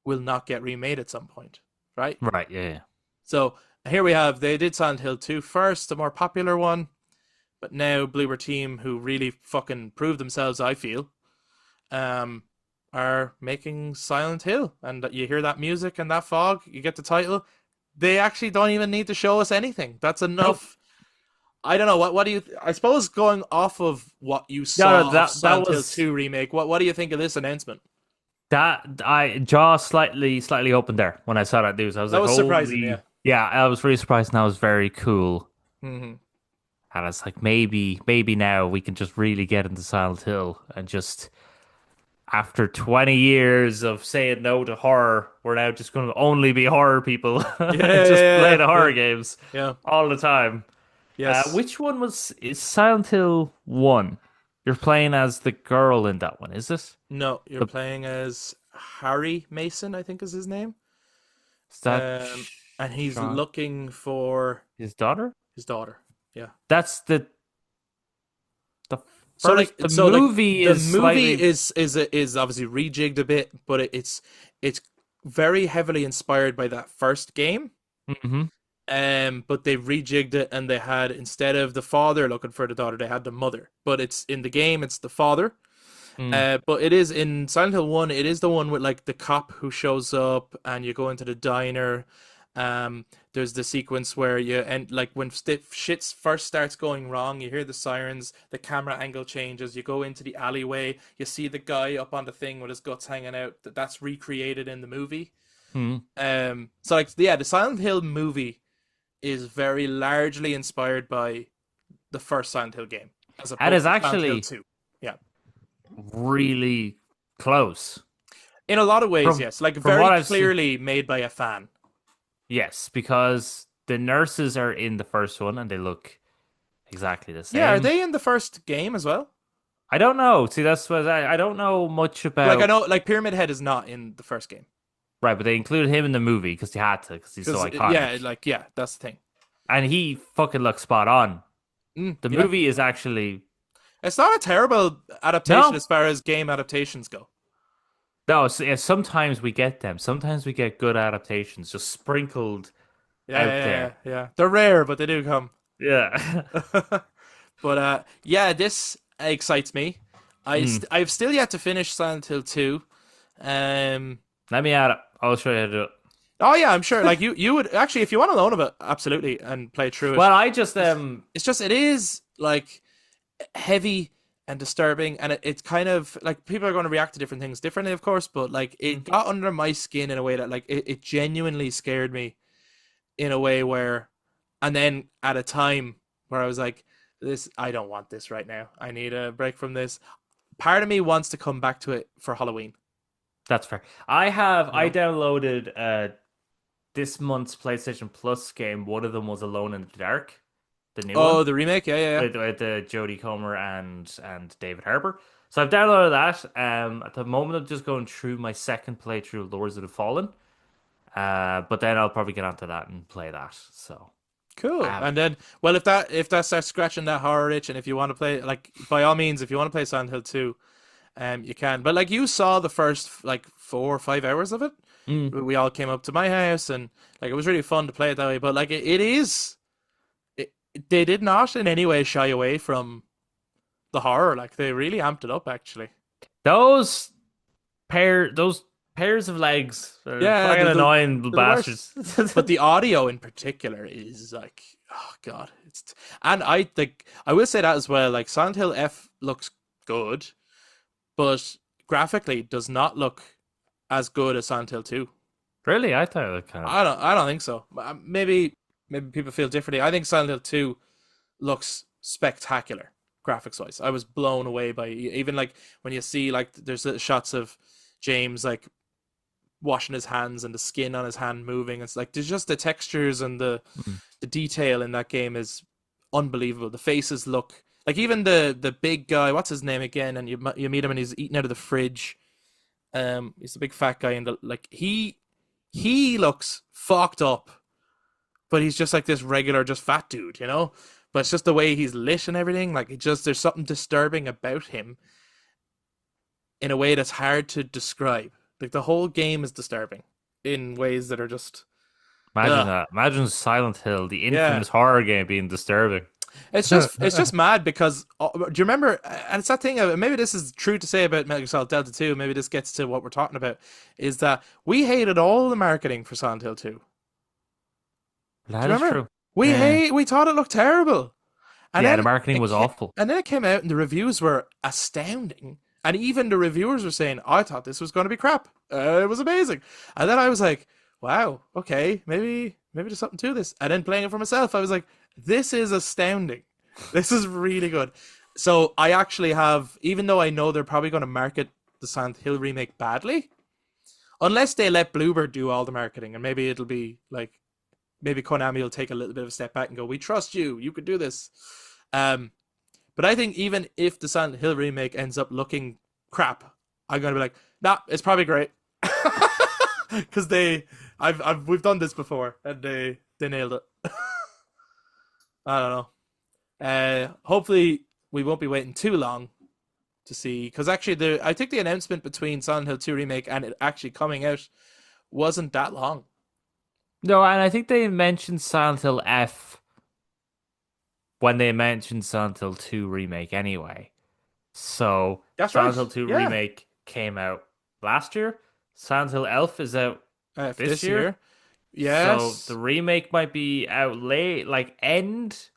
will not get remade at some point, right? Right, yeah, yeah. So here we have, they did Silent Hill 2 first, the more popular one, but now Bloober Team, who really fucking proved themselves, I feel, um, are making Silent Hill. And you hear that music and that fog, you get the title. They actually don't even need to show us anything. That's Nope. enough. I don't know. What do you? I suppose going off of what you No, saw no, of that Silent Hill was 2 remake, what do you think of this announcement? that I jaw slightly open there when I saw that news. I was That like, was surprising, yeah. holy, yeah, I was really surprised and that was very cool. Hmm. And I was like, maybe now we can just really get into Silent Hill and just after 20 years of saying no to horror, we're now just going to only be horror people Yeah, and yeah, just yeah, play yeah, the horror yeah. games Yeah. all the time. Yes. Which one is Silent Hill 1? You're playing as the girl in that one, is this? No, you're The, playing as Harry Mason, I think is his name. is that And he's Sean, looking for his daughter? his daughter. Yeah. That's the So the so like movie the is movie slightly. is obviously rejigged a bit, but it's very heavily inspired by that first game. Hmm. But they rejigged it and they had, instead of the father looking for the daughter, they had the mother. But it's in the game, it's the father. Mm. But it is in Silent Hill 1, it is the one with like the cop who shows up and you go into the diner. There's the sequence where you, and like when shit first starts going wrong, you hear the sirens, the camera angle changes, you go into the alleyway, you see the guy up on the thing with his guts hanging out. That's recreated in the movie. Mm. So like yeah, the Silent Hill movie is very largely inspired by the first Silent Hill game, as That opposed is to Silent Hill actually 2. Yeah. really close. In a lot of ways, From yes. Like from very what I've seen, clearly made by a fan. yes, because the nurses are in the first one and they look exactly the Yeah, are same. they in the first game as well? I don't know. See, that's what I don't know much Like I about. know, like Pyramid Head is not in the first game Right, but they included him in the movie because they had to because he's so because yeah, iconic, like yeah, that's the thing. and he fucking looks spot on. The Yeah, movie is actually it's not a terrible adaptation no, as far as game adaptations go. no. Yeah, sometimes we get them. Sometimes we get good adaptations just sprinkled Yeah, out yeah, yeah, there. yeah. They're rare, but they do come. Yeah. But yeah, this excites me. Hmm. I've still yet to finish Silent Hill 2. Um, Let me add it. I'll show you how to do it. oh yeah, I'm sure. Like you would actually, if you want to learn about it, absolutely, and play through it. Well, I just It's just it is like heavy and disturbing, and it's kind of like people are going to react to different things differently, of course. But like it Mhm. got under my skin in a way that like it genuinely scared me in a way where, and then at a time where I was like, this, I don't want this right now. I need a break from this. Part of me wants to come back to it for Halloween. That's fair. You I know? downloaded this month's PlayStation Plus game. One of them was Alone in the Dark, the new Oh, one the remake, yeah, yeah, yeah. with Jodie Comer and David Harbour. So I've downloaded that. At the moment, I'm just going through my second playthrough of Lords of the Fallen. But then I'll probably get onto that and play that. So I Cool. have. And then, well, if that starts scratching that horror itch, and if you want to play, like, by all means, if you want to play Silent Hill 2, you can. But like, you saw the first like 4 or 5 hours of it. Mm. We all came up to my house, and like, it was really fun to play it that way. But like, it is, they did not in any way shy away from the horror. Like, they really amped it up, actually. Those those pairs of legs are Yeah, fucking annoying they're the worst. bastards. But the audio in particular is like, oh god, and I think I will say that as well. Like, Silent Hill F looks good, but graphically does not look as good as Silent Hill 2. Really, I thought it looked kind of. I don't think so. Maybe people feel differently. I think Silent Hill 2 looks spectacular graphics wise. I was blown away by even like when you see like there's shots of James like washing his hands and the skin on his hand moving. It's like there's just the textures and Mm. the detail in that game is unbelievable. The faces look like even the big guy. What's his name again? And you meet him and he's eating out of the fridge. He's a big fat guy and like he looks fucked up, but he's just like this regular just fat dude, you know. But it's just the way he's lit and everything. Like, it just there's something disturbing about him in a way that's hard to describe. Like, the whole game is disturbing in ways that are just Imagine ugh. that. Imagine Silent Hill, the Yeah. infamous horror game, being disturbing. It's just mad because do you remember? And it's that thing. Maybe this is true to say about Metal Gear Solid Delta 2. Maybe this gets to what we're talking about. Is that we hated all the marketing for Silent Hill 2. Do That you is remember? true. We Yeah. we thought it looked terrible. And Yeah, then the marketing was awful. and then it came out and the reviews were astounding. And even the reviewers were saying, I thought this was going to be crap. It was amazing. And then I was like, wow, okay, maybe there's something to this. And then playing it for myself, I was like, this is astounding. This is really good. So I actually have, even though I know they're probably going to market the Silent Hill remake badly, unless they let Bluebird do all the marketing, and maybe it'll be like, maybe Konami will take a little bit of a step back and go, we trust you, you could do this. But I think even if the Silent Hill remake ends up looking crap, I'm gonna be like, nah, it's probably great. Because we've done this before and they nailed it. I don't know. Hopefully we won't be waiting too long to see, because actually I think the announcement between Silent Hill 2 remake and it actually coming out wasn't that long. No, and I think they mentioned Silent Hill F when they mentioned Silent Hill 2 remake anyway. So That's Silent right. Hill 2 Yeah. remake came out last year. Silent Hill Elf is out this year. Yes. So the remake might be out late, like end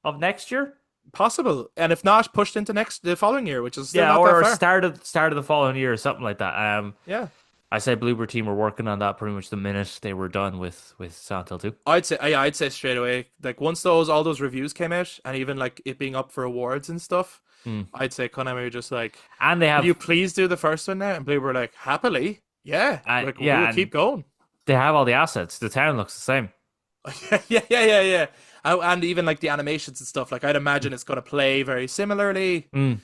of next year. Possible, and if not, pushed into the following year, which is still Yeah, not or that far. start of the following year or something like that. Yeah, I said Bluebird team were working on that pretty much the minute they were done with Silent Hill 2. I'd say straight away. Like, once all those reviews came out, and even like it being up for awards and stuff, Mm. I'd say Konami were just like, And they "Will have you please do the first one now?" And Blue were like, "Happily, yeah, like yeah, we'll and keep going." they have all the assets. The town looks the same. Yeah. And even like the animations and stuff. Like, I'd imagine it's going to play very similarly. Mm.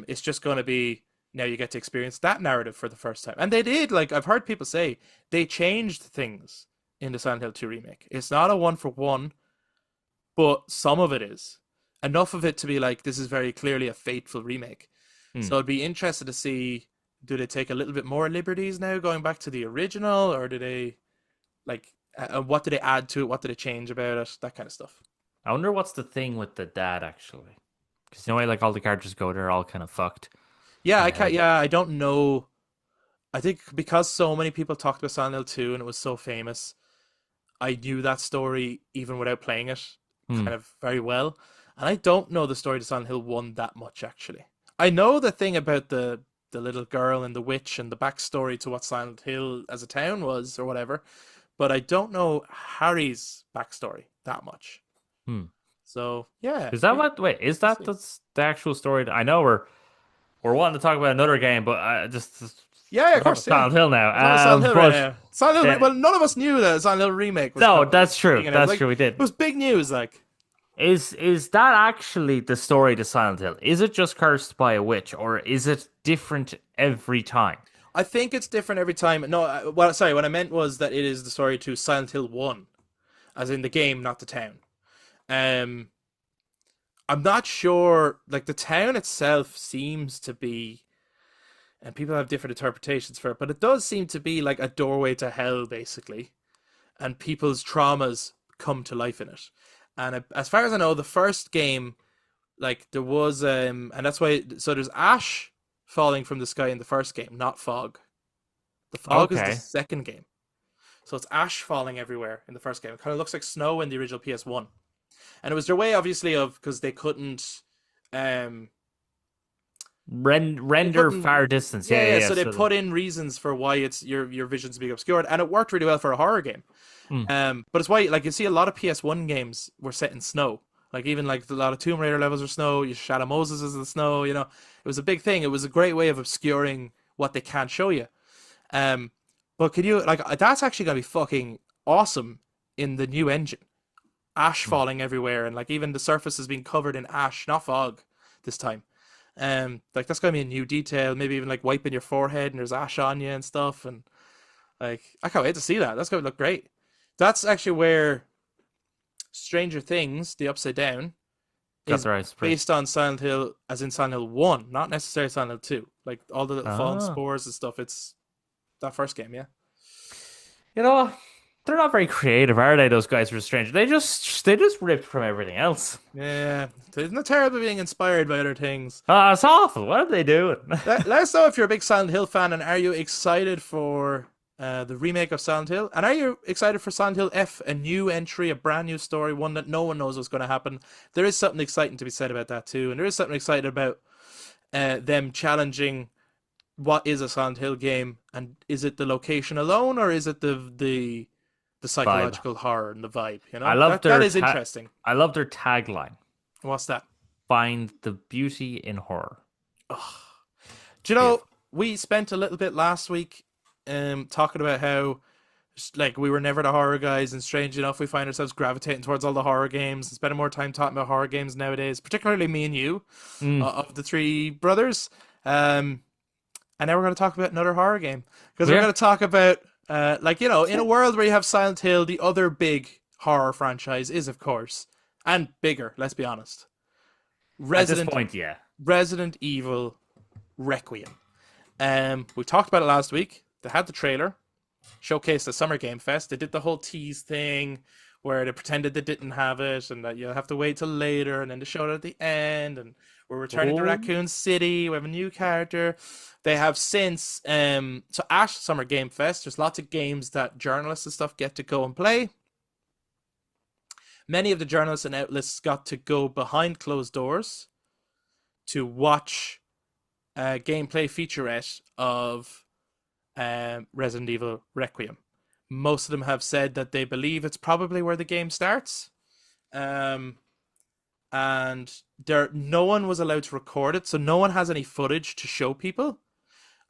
It's just going to be now you get to experience that narrative for the first time, and they did. Like, I've heard people say they changed things in the Silent Hill 2 remake. It's not a one for one, but some of it is enough of it to be like, this is very clearly a faithful remake. Mm. So I'd be interested to see, do they take a little bit more liberties now going back to the original, or do they like what do they add to it, what do they change about it, that kind of stuff. I wonder what's the thing with the dad actually, because you know, like all the characters go, they're all kind of fucked. Yeah, I can't. Yeah, I don't know. I think because so many people talked about Silent Hill 2 and it was so famous, I knew that story even without playing it kind of very well. And I don't know the story to Silent Hill 1 that much, actually. I know the thing about the little girl and the witch and the backstory to what Silent Hill as a town was or whatever, but I don't know Harry's backstory that much. Hmm. So, yeah. Is that what? Wait, is that the actual story? I know we're wanting to talk about another game, but Yeah, of course. Silent Hill now. Silent Hill right now. Silent Hill. yeah. Well, none of us knew that Silent Hill remake was No, coming. that's true. It was That's like, true. We did. It was big news. Like, Is that actually the story to Silent Hill? Is it just cursed by a witch, or is it different every time? I think it's different every time. No, well, sorry, what I meant was that it is the story to Silent Hill 1, as in the game, not the town. Um, I'm not sure, like, the town itself seems to be, and people have different interpretations for it, but it does seem to be like a doorway to hell, basically, and people's traumas come to life in it. And as far as I know, the first game, like, there was, and that's why, so there's ash falling from the sky in the first game, not fog. The fog is the Okay. second game. So it's ash falling everywhere in the first game. It kind of looks like snow in the original PS1. And it was their way, obviously, of, because um, they Render couldn't, far distance. Yeah, yeah, yeah, yeah. yeah. So they So, put in reasons for why it's your vision's being obscured, and it worked really well for a horror game. mm, But it's why, like, you see a lot of PS1 games were set in snow. Like, even like a lot of Tomb Raider levels are snow. You Shadow Moses is the snow. You know, it was a big thing. It was a great way of obscuring what they can't show you. Um, but can you, like, that's actually gonna be fucking awesome in the new engine. Ash mm. falling everywhere, and like even the surface is being covered in ash, not fog, this time. Like that's gonna be a new detail. Maybe even like wiping your forehead and there's ash on you and stuff. And like I can't wait to see that. That's gonna look great. That's actually where Stranger Things, The Upside Down, Got is the right spring. based on Silent Hill, as in Silent Hill 1, not necessarily Silent Hill 2. Like all the little fallen Ah. spores and stuff, it's that first game, yeah. You know, they're not very creative, are they? Those guys for Stranger. They just ripped from everything else. Yeah. Isn't it terrible being inspired by other things? Ah, it's awful. What are they doing? Let us know if you're a big Silent Hill fan, and are you excited for the remake of Silent Hill? And are you excited for Silent Hill F, a new entry, a brand new story, one that no one knows what's going to happen? There is something exciting to be said about that too, and there is something exciting about them challenging what is a Silent Hill game, and is it the location alone, or is it the Vibe. psychological horror and the vibe? You I know, love that their is interesting. I love their tagline. What's that? Find the beauty in horror. Do you know, Beautiful. we spent a little bit last week talking about how like we were never the horror guys, and strange enough we find ourselves gravitating towards all the horror games and spending more time talking about horror games nowadays, particularly me and you, Mm. of the three brothers. And now we're going to talk about another horror game, because we're Yeah. going to talk about like, you know, in a world where you have Silent Hill, the other big horror franchise is, of course, and bigger, let's be honest, At this Resident point, yeah. Resident Evil Requiem. We talked about it last week. They had the trailer, showcased the Summer Game Fest. They did the whole tease thing where they pretended they didn't have it, and that you'll have to wait till later, and then they showed it at the end, and we're returning to Oh, Raccoon City. We have a new character. They have since so at Summer Game Fest, there's lots of games that journalists and stuff get to go and play. Many of the journalists and outlets got to go behind closed doors to watch a gameplay featurette of Resident Evil Requiem. Most of them have said that they believe it's probably where the game starts. And no one was allowed to record it, so no one has any footage to show people.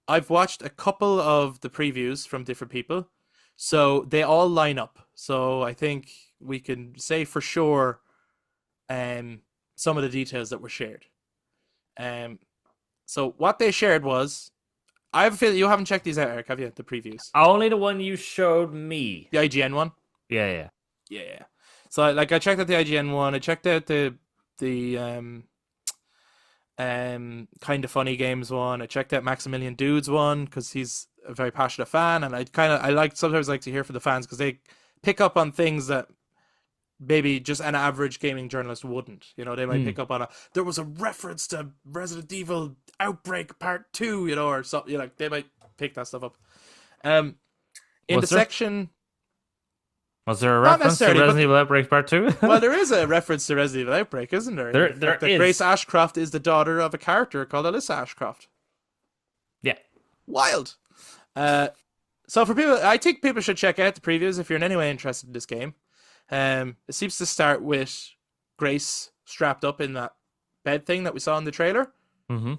I've watched a couple of the previews from different people, so they all line up. So I think we can say for sure some of the details that were shared. Um, so what they shared was, I have a feeling you haven't checked these out, Eric, have you? The previews, only the one you showed me. the IGN one. Yeah, yeah. Yeah. So like I checked out the IGN one. I checked out the kind of funny games one. I checked out Maximilian Dude's one because he's a very passionate fan, and I like sometimes like to hear from the fans because they pick up on things that maybe just an average gaming journalist wouldn't. You know, they might Mm. pick up on there was a reference to Resident Evil Outbreak Part 2, you know, or something. You know, like they might pick that stuff up. In Was the there? section, Was there a not reference to necessarily, but Resident Evil Outbreak Part 2? well, there is a reference to Resident Evil Outbreak, isn't there? There- In the there fact that is. Grace Ashcroft is the daughter of a character called Alyssa Ashcroft. Yeah. Wild. So for people, I think people should check out the previews if you're in any way interested in this game. It seems to start with Grace strapped up in that bed thing that we saw in the trailer. Mm-hmm.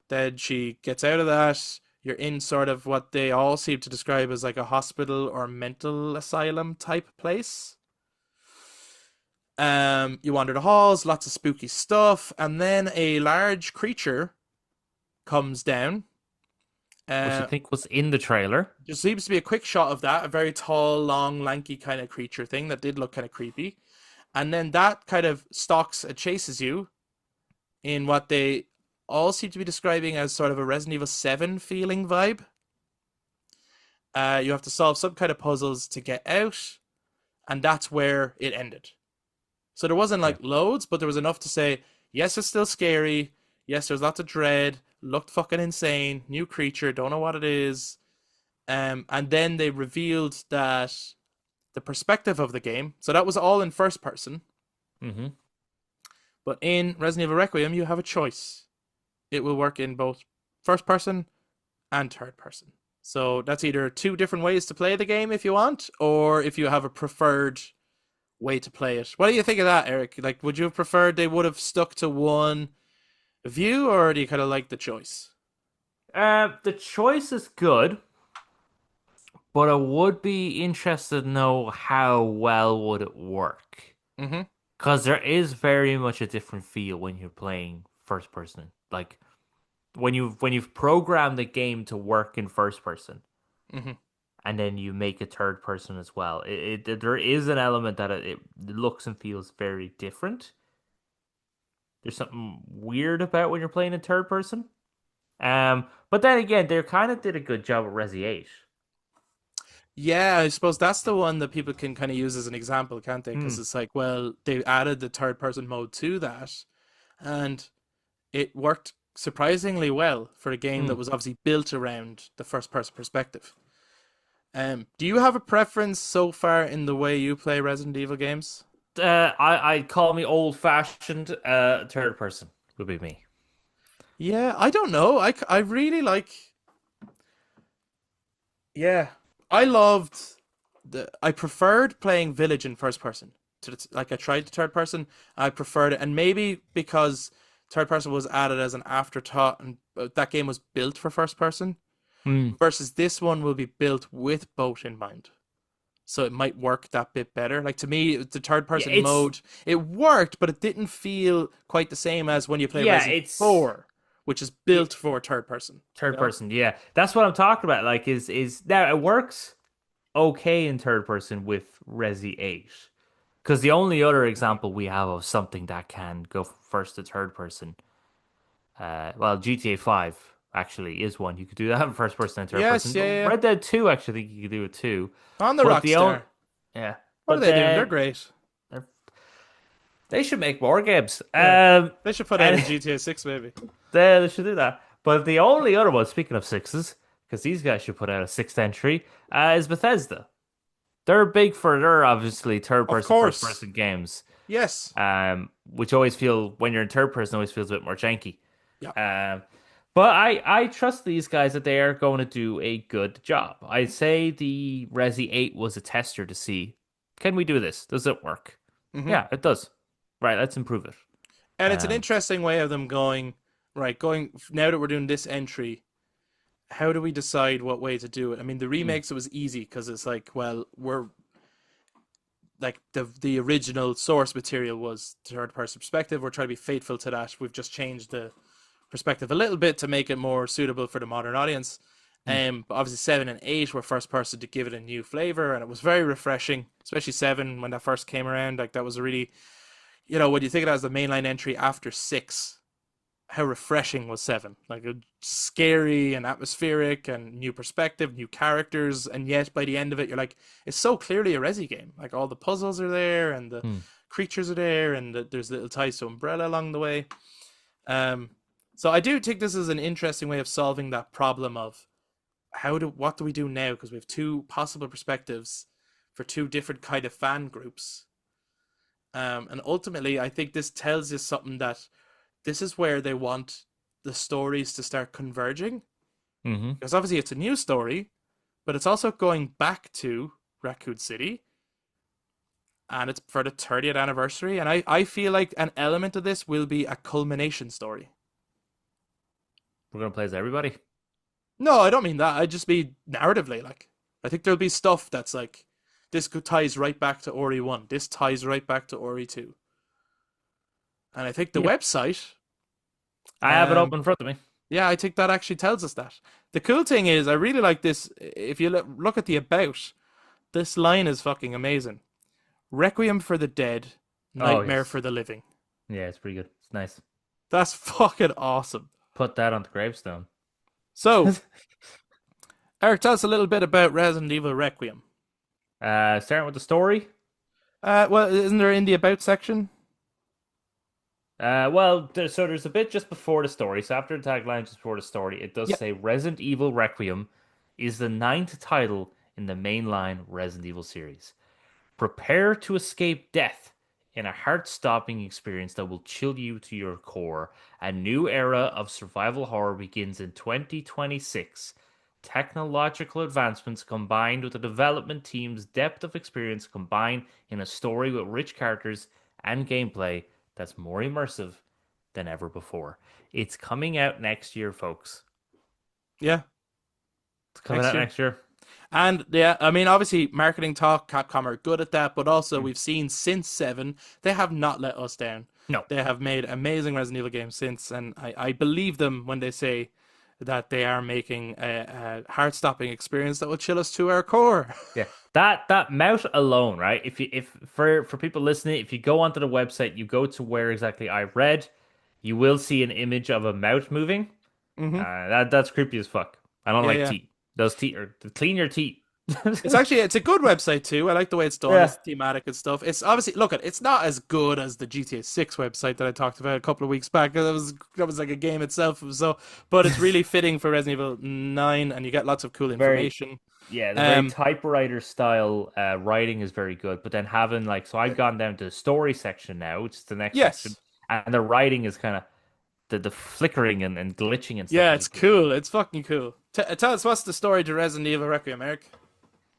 Then she gets out of that. You're in sort of what they all seem to describe as like a hospital or mental asylum type place. You wander the halls, lots of spooky stuff, and then a large creature comes down. Which I Uh, think was in the trailer. just seems to be a quick shot of that, a very tall, long, lanky kind of creature thing that did look kind of creepy. And then that kind of stalks and chases you in what they all seem to be describing as sort of a Resident Evil 7 feeling vibe. You have to solve some kind of puzzles to get out, and that's where it ended. So there wasn't Okay. like loads, but there was enough to say, yes, it's still scary. Yes, there's lots of dread. Looked fucking insane. New creature, don't know what it is. And then they revealed that the perspective of the game, so that was all in first person. Mm-hmm. But in Resident Evil Requiem, you have a choice. It will work in both first person and third person. So that's either two different ways to play the game if you want, or if you have a preferred way to play it. What do you think of that, Eric? Like, would you have preferred they would have stuck to one view, or do you kind of like the choice? The choice is good, but I would be interested to know how well would it work. Mm-hmm. Because there is very much a different feel when you're playing first person. Like when you've programmed the game to work in first person, Mm-hmm. and then you make it third person as well. There is an element that it looks and feels very different. There's something weird about when you're playing in third person. But then again, they kind of did a good job at Resi 8. Yeah, I suppose that's the one that people can kind of use as an example, can't they? Hmm. Because it's like, well, they added the third person mode to that, and it worked surprisingly well for a game Hmm. that was obviously built around the first person perspective. Do you have a preference so far in the way you play Resident Evil games? I call me old fashioned. Third person would be me. Yeah, I don't know. I really like. Yeah, I loved I preferred playing Village in first person to like I tried the third person. I preferred it, and maybe because third person was added as an afterthought, and that game was built for first person. Hmm. Versus this one will be built with both in mind, so it might work that bit better. Like to me, the third Yeah, person mode it worked, but it didn't feel quite the same as when you play Resident it's 4, which is yeah, built for third person. You third know? person. Yeah, that's what I'm talking about. Like, is now it works okay in third person with Resi 8. Because the only other example we have of something that can go from first to third person, well, GTA 5 actually is one. You could do that in first person and third Yes, person. yeah, yeah, yeah. Red Dead 2, actually, you could do it too. On the But the only, Rockstar. yeah, What are but they doing? They're then great. they should make more games. Yeah. They should put out a And GTA 6 maybe. they should do that. But the only other one, speaking of sixes, because these guys should put out a sixth entry, is Bethesda. They're big for their obviously third Of person, first course. person games. Yes. Which always feel when you're in third person always feels a bit more janky. Yeah. But I trust these guys that they are going to do a good job. I'd say the Resi 8 was a tester to see, can we do this? Does it work? Hmm. Yeah, it does. Right, let's improve it. And it's an Um, interesting way of them going, right, going now that we're doing this entry, how do we decide what way to do it? I mean, the mm, remakes it was easy because it's like, well, we're like the original source material was third person perspective. We're trying to be faithful to that. We've just changed the perspective a little bit to make it more suitable for the modern audience. mm. But obviously 7 and 8 were first person to give it a new flavor, and it was very refreshing, especially 7 when that first came around. Like that was a really, when you think of it as the mainline entry after 6, how refreshing was 7? Like a scary and atmospheric and new perspective, new characters, and yet by the end of it, you're like, it's so clearly a Resi game. Like all the puzzles are there, and the Hmm. creatures are there, and there's little ties to Umbrella along the way. Um, so I do think this is an interesting way of solving that problem of what do we do now? Because we have two possible perspectives for two different kind of fan groups. And ultimately, I think this tells you something that this is where they want the stories to start converging. Mm-hmm. Because obviously it's a new story, but it's also going back to Raccoon City. And it's for the 30th anniversary. And I feel like an element of this will be a culmination story. We're gonna play as everybody. No, I don't mean that. I just mean narratively. Like, I think there'll be stuff that's like this ties right back to Ori 1. This ties right back to Ori 2. And I think the Yep. website, I have it um, open in front of me. yeah, I think that actually tells us that. The cool thing is, I really like this. If you look at the about, this line is fucking amazing. Requiem for the dead, Oh nightmare yes. for the living. Yeah, it's pretty good. It's nice. That's fucking awesome. Put that on the gravestone. So, Eric, tell us a little bit about Resident Evil Requiem. Starting with the story. Well, isn't there in the about section? So there's a bit just before the story. So after the tagline, just before the story, it does Yeah. say Resident Evil Requiem is the ninth title in the mainline Resident Evil series. Prepare to escape death in a heart-stopping experience that will chill you to your core. A new era of survival horror begins in 2026. Technological advancements combined with the development team's depth of experience combine in a story with rich characters and gameplay that's more immersive than ever before. It's coming out next year, folks. Yeah, It's coming next out year. next year. And yeah, I mean, obviously, marketing talk, Capcom are good at that, but also Mm. we've seen since 7, they have not let us down. No, They have made amazing Resident Evil games since, and I believe them when they say that they are making a heart-stopping experience that will chill us to our core. yeah, that mouth alone, right? If for people listening, if you go onto the website, you go to where exactly I read, you will see an image of a mouth moving. Hmm. That's creepy as fuck. I don't Yeah, like yeah. teeth. Those teeth are clean your teeth. It's a good website too. I like the way it's done. Yeah, It's thematic and stuff. It's obviously it's not as good as the GTA 6 website that I talked about a couple of weeks back. That was like a game itself. So, but it's really fitting for Resident Evil 9, and you get lots of cool very information. yeah, the very Um, typewriter style writing is very good. But then having like so I've gone down to the story section now, which is the next section, yes, and the writing is kind of the flickering and glitching and stuff yeah, is it's really cool. It's fucking cool. Tell us what's the story to Resident Evil Requiem, Eric?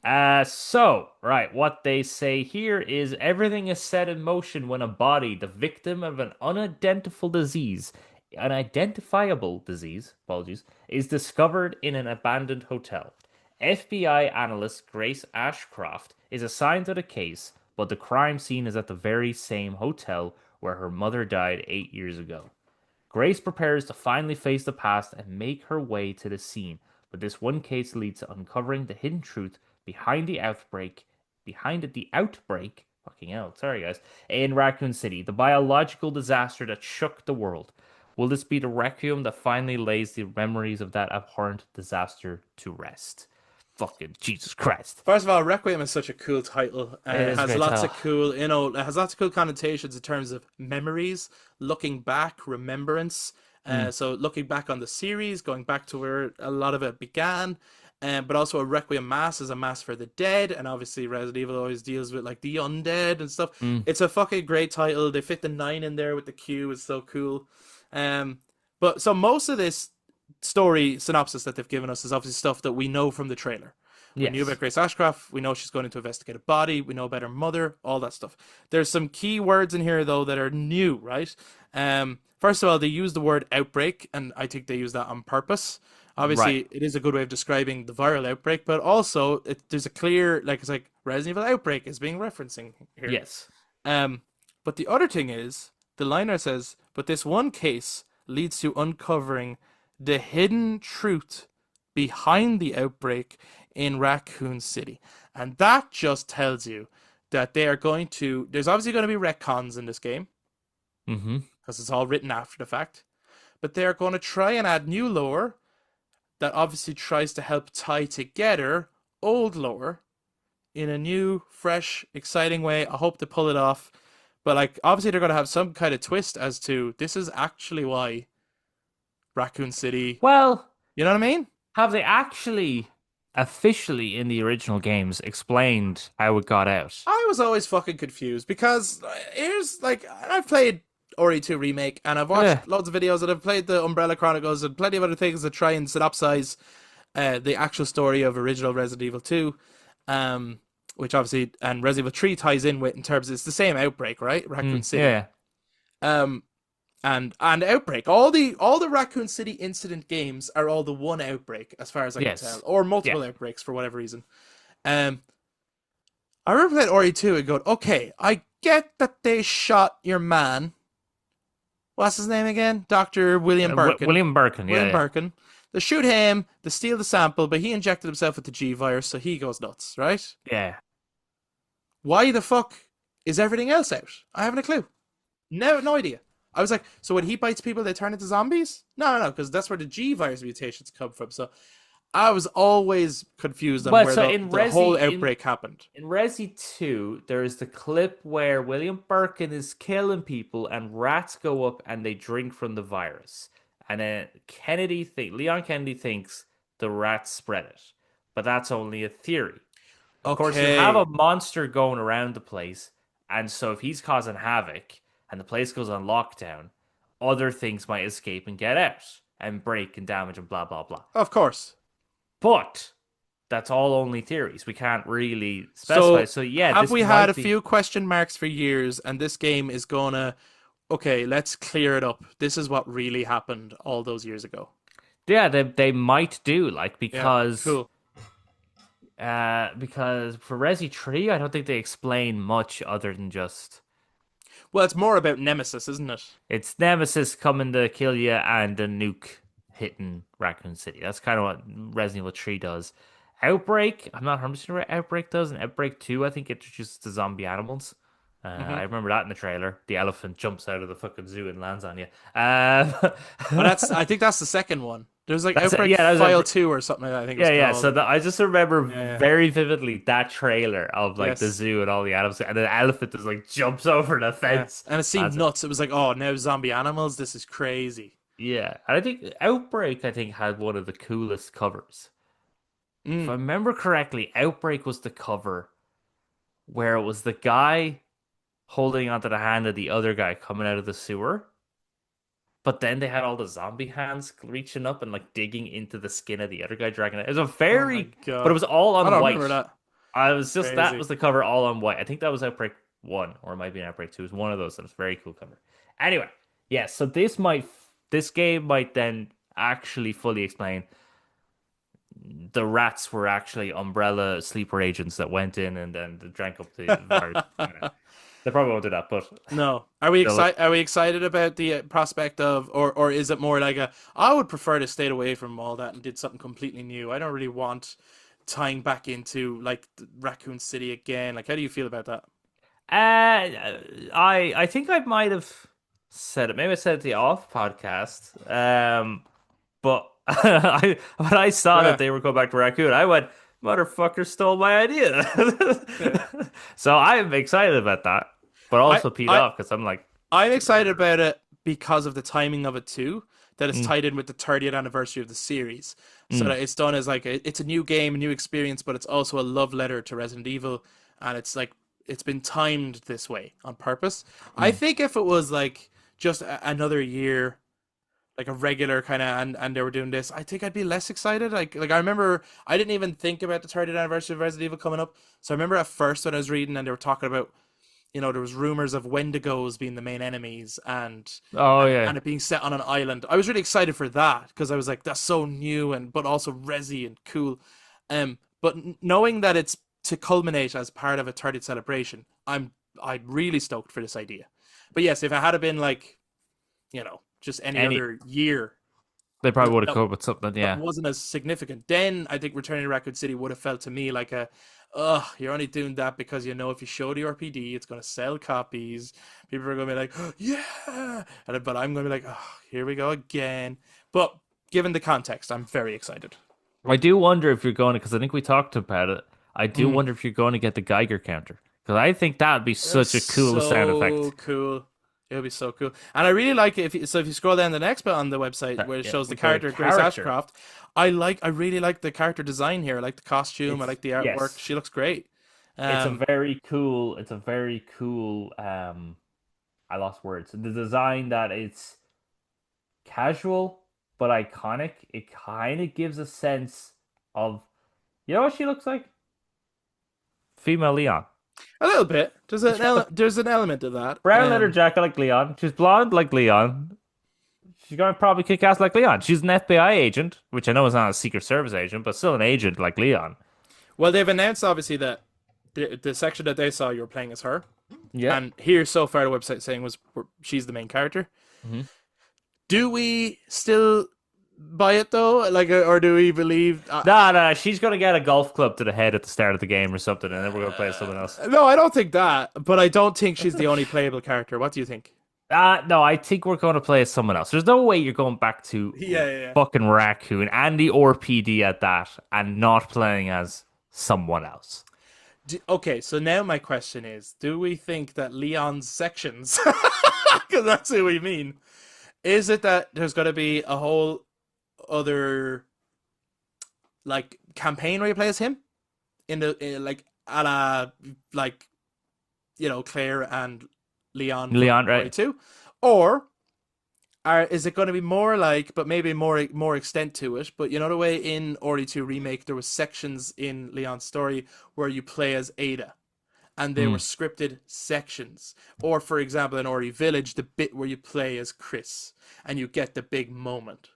Right, what they say here is everything is set in motion when a body, the victim of an unidentifiable disease, apologies, is discovered in an abandoned hotel. FBI analyst Grace Ashcroft is assigned to the case, but the crime scene is at the very same hotel where her mother died 8 years ago. Grace prepares to finally face the past and make her way to the scene, but this one case leads to uncovering the hidden truth behind the outbreak, fucking hell, sorry guys, in Raccoon City, the biological disaster that shook the world. Will this be the requiem that finally lays the memories of that abhorrent disaster to rest? Fucking Jesus Christ. First of all, Requiem is such a cool title. It It is a has great lots title. of cool, it has lots of cool connotations in terms of memories, looking back, remembrance. Mm, So looking back on the series, going back to where a lot of it began, but also a Requiem Mass is a mass for the dead, and obviously Resident Evil always deals with like the undead and stuff. mm. It's a fucking great title. They fit the 9 in there with the Q. It's so cool. Um, but so most of this story synopsis that they've given us is obviously stuff that we know from the trailer. We knew about Yes. Grace Ashcroft. We know she's going to investigate a body. We know about her mother, all that stuff. There's some key words in here, though, that are new, right? First of all, they use the word outbreak, and I think they use that on purpose. Right. Obviously, it is a good way of describing the viral outbreak, but also there's a clear, like, it's like Resident Evil Outbreak is being referencing here. Yes. Um, but the other thing is, the liner says, but this one case leads to uncovering the hidden truth behind the outbreak in Raccoon City. And that just tells you that they are going to, there's obviously going to be retcons in this game, Mm-hmm. because it's all written after the fact, but they're going to try and add new lore that obviously tries to help tie together old lore in a new, fresh, exciting way. I hope to pull it off. But like obviously they're gonna have some kind of twist as to this is actually why Raccoon City. Well, You know what I mean? have they actually officially in the original games explained how it got out? I was always fucking confused because here's like I've played Ori 2 Remake and I've Yeah. watched loads of videos and I've played the Umbrella Chronicles and plenty of other things that try and synopsize the actual story of original Resident Evil 2. Which obviously and Resident Evil 3 ties in with in terms of it's the same outbreak, right? Raccoon City. Yeah. Um and Outbreak. All the Raccoon City incident games are all the one outbreak, as far as I can tell, Yes. or Yeah. multiple outbreaks for whatever reason. Um, I remember playing RE2 and going, okay, I get that they shot your man. What's his name again? Dr. William Birkin. William Birkin, yeah, William yeah. Birkin. They shoot him, they steal the sample, but he injected himself with the G virus, so he goes nuts, right? Yeah. Why the fuck is everything else out? I haven't a clue. No idea. I was like, so when he bites people, they turn into zombies? No, because that's where the G virus mutations come from. So I was always confused on Well, where so the whole outbreak happened. in Resi 2, there is the clip where William Birkin is killing people and rats go up and they drink from the virus. And then Leon Kennedy thinks the rats spread it. But that's only a theory. Of course, you have Okay. a monster going around the place, and so if he's causing havoc and the place goes on lockdown, other things might escape and get out and break and damage and blah blah blah. Of course. But that's all only theories. We can't really specify. So yeah, have this we had might a be. few question marks for years, and this game is gonna, okay, let's clear it up. This is what really happened all those years ago. Yeah, they might do like Yeah, cool. because for Resi 3, I don't think they explain much other than just Well, it's more about Nemesis, isn't it? it's Nemesis coming to kill you and a nuke hitting Raccoon City. That's kind of what Resident Evil 3 does. Outbreak, I'm not 100% sure what Outbreak does. And Outbreak 2, I think, introduces the zombie animals. I Hmm. remember that in the trailer. The elephant jumps out of the fucking zoo and lands on you. But I think that's the second one. There's like That's it. Outbreak Yeah, that was File 2 or something like that, I think it was yeah. So called. I just remember Yeah, yeah. very vividly that trailer of like the Yes. zoo and all the animals, and the elephant just like jumps over the Yeah. fence. And it seemed Lands it. nuts. It was like, oh, now zombie animals? This is crazy. Yeah, and I think Outbreak, I think, had one of the coolest covers. If I Mm. remember correctly, Outbreak was the cover where it was the guy holding onto the hand of the other guy coming out of the sewer. But then they had all the zombie hands reaching up and like digging into the skin of the other guy, dragging it. It was a Oh my but it god. was all I on don't white. remember that. I was just that Crazy. was the cover all on white. I think that was Outbreak 1 or it might be an Outbreak 2. It was one of those. That was a very cool cover. Anyway, yeah, so this game might then actually fully explain the rats were actually Umbrella sleeper agents that went in and then drank up the virus. They probably won't do that, but No. Are we they'll look. excited? Are we excited about the prospect of, or is it more like a? I would prefer to stay away from all that and did something completely new. I don't really want tying back into like Raccoon City again. Like, how do you feel about that? I think I might have said it. Maybe I said it the off podcast. But when I saw that Yeah. they were going back to Raccoon, I went, "Motherfucker stole my idea." Yeah. So I'm excited about that, but I also peed I off because I'm like, I'm excited about it because of the timing of it too. That it's mm, tied in with the 30th anniversary of the series, so mm, that it's done as like it's a new game, a new experience, but it's also a love letter to Resident Evil, and it's like it's been timed this way on purpose. I mm, think if it was like just another year, like a regular kind of, and they were doing this, I think I'd be less excited. Like I remember I didn't even think about the 30th anniversary of Resident Evil coming up, so I remember at first when I was reading and they were talking about, there was rumors of Wendigos being the main enemies and oh and yeah, and it being set on an island. I was really excited for that because I was like, that's so new and but also resi and cool. But knowing that it's to culminate as part of a 30th celebration, I'm really stoked for this idea. But yes, if it had been like, just any any other year they probably would have that come up with something. that Yeah, wasn't as significant, then I think Returning to Raccoon City would have felt to me like a, ugh, you're only doing that because if you show the RPD, it's going to sell copies. People are going to be like, oh, yeah, but I'm going to be like, oh, here we go again. But given the context, I'm very excited. I do wonder if you're going to because I think we talked about it. I do Mm. wonder if you're going to get the Geiger counter because I think that would be such a It's cool sound so effect. cool. It'll be so cool. And I really like it. If you scroll down the next bit on the website where it Yeah, shows the with the character Grace character. Ashcroft, I really like the character design here. I like the costume. I like the artwork. Yes. She looks great. It's a Um, very cool. It's a very cool. I lost words. The design that it's casual but iconic. It kind of gives a sense of, you know what she looks like? Female Leon. a little bit. There's She's got the there's an element of that. brown leather jacket like Leon. She's blonde like Leon. She's gonna probably kick ass like Leon. She's an FBI agent, which I know is not a Secret Service agent, but still an agent like Leon. Well, they've announced obviously that the section that they saw, you were playing as her, Yeah. and here so far the website saying was she's the main character. Hmm. Do we still buy it though? Like, or do we believe? No, she's gonna get a golf club to the head at the start of the game or something, and then we're gonna play as someone else. No, I don't think that. But I don't think she's the only playable character. What do you think? No, I think we're going to play as someone else. There's no way you're going back to Yeah. fucking Raccoon, Andy or PD at that, and not playing as someone else. Okay, so now my question is: do we think that Leon's sections, because that's who we mean, is it that there's going to be a whole other like campaign where you play as him like a la like Claire and Leon Right? too, or is it going to be more like, but maybe more extent to it? But you know the way in RE2 Remake there was sections in Leon's story where you play as Ada, and they were scripted sections. Or for example, in RE Village, the bit where you play as Kris and you get the big moment.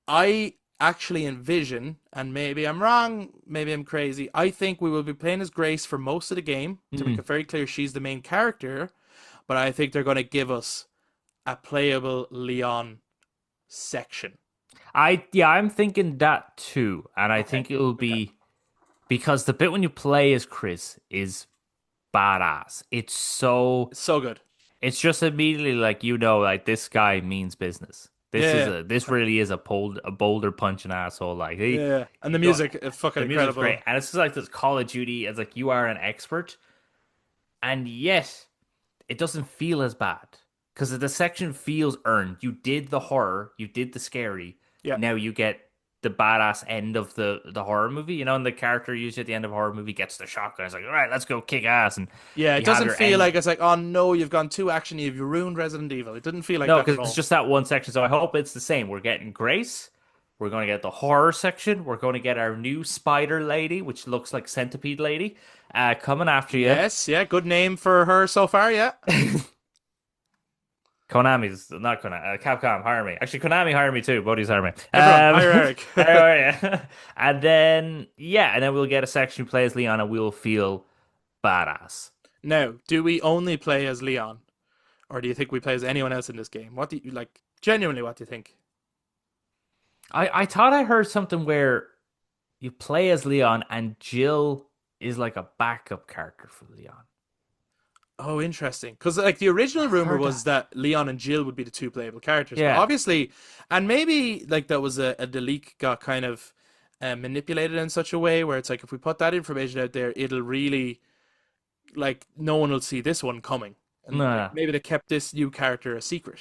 I actually envision, and maybe I'm wrong, maybe I'm crazy, I think we will be playing as Grace for most of the game to make it very clear she's the main character, but I think they're going to give us a playable Leon section. I'm thinking that too, and I think it will be because the bit when you play as Kris is badass. It's so good. it's just immediately like like this guy means business. This really is a boulder punching asshole. Like And the music is fucking the music's incredible. great, and it's just like this Call of Duty. It's like you are an expert, and yet it doesn't feel as bad because the section feels earned. You did the horror, you did the scary. Yeah. Now you get the badass end of the horror movie, and the character usually at the end of a horror movie gets the shotgun. It's like, all right, let's go kick ass. And it doesn't feel like it's like, oh no, you've gone too actiony, you've ruined Resident Evil. It didn't feel like no, that because it's just that one section. So I hope it's the same. We're getting Grace. We're going to get the horror section. We're going to get our new spider lady, which looks like Centipede Lady, coming after you. Yes, yeah, good name for her so far, yeah. Konami's not Konami. Capcom hire me. Actually, Konami hire me too. Buddies hire me. Hire Eric. And then we'll get a section who plays Leon, and we'll feel badass. Now, do we only play as Leon, or do you think we play as anyone else in this game? What do you like? Genuinely, what do you think? I thought I heard something where you play as Leon, and Jill is like a backup character for Leon. Oh, interesting. Because like the original rumor was that Leon and Jill would be the two playable characters. Yeah. But obviously, and maybe like that was the leak got kind of manipulated in such a way where it's like if we put that information out there, it'll really like no one will see this one coming. And No. maybe they kept this new character a secret,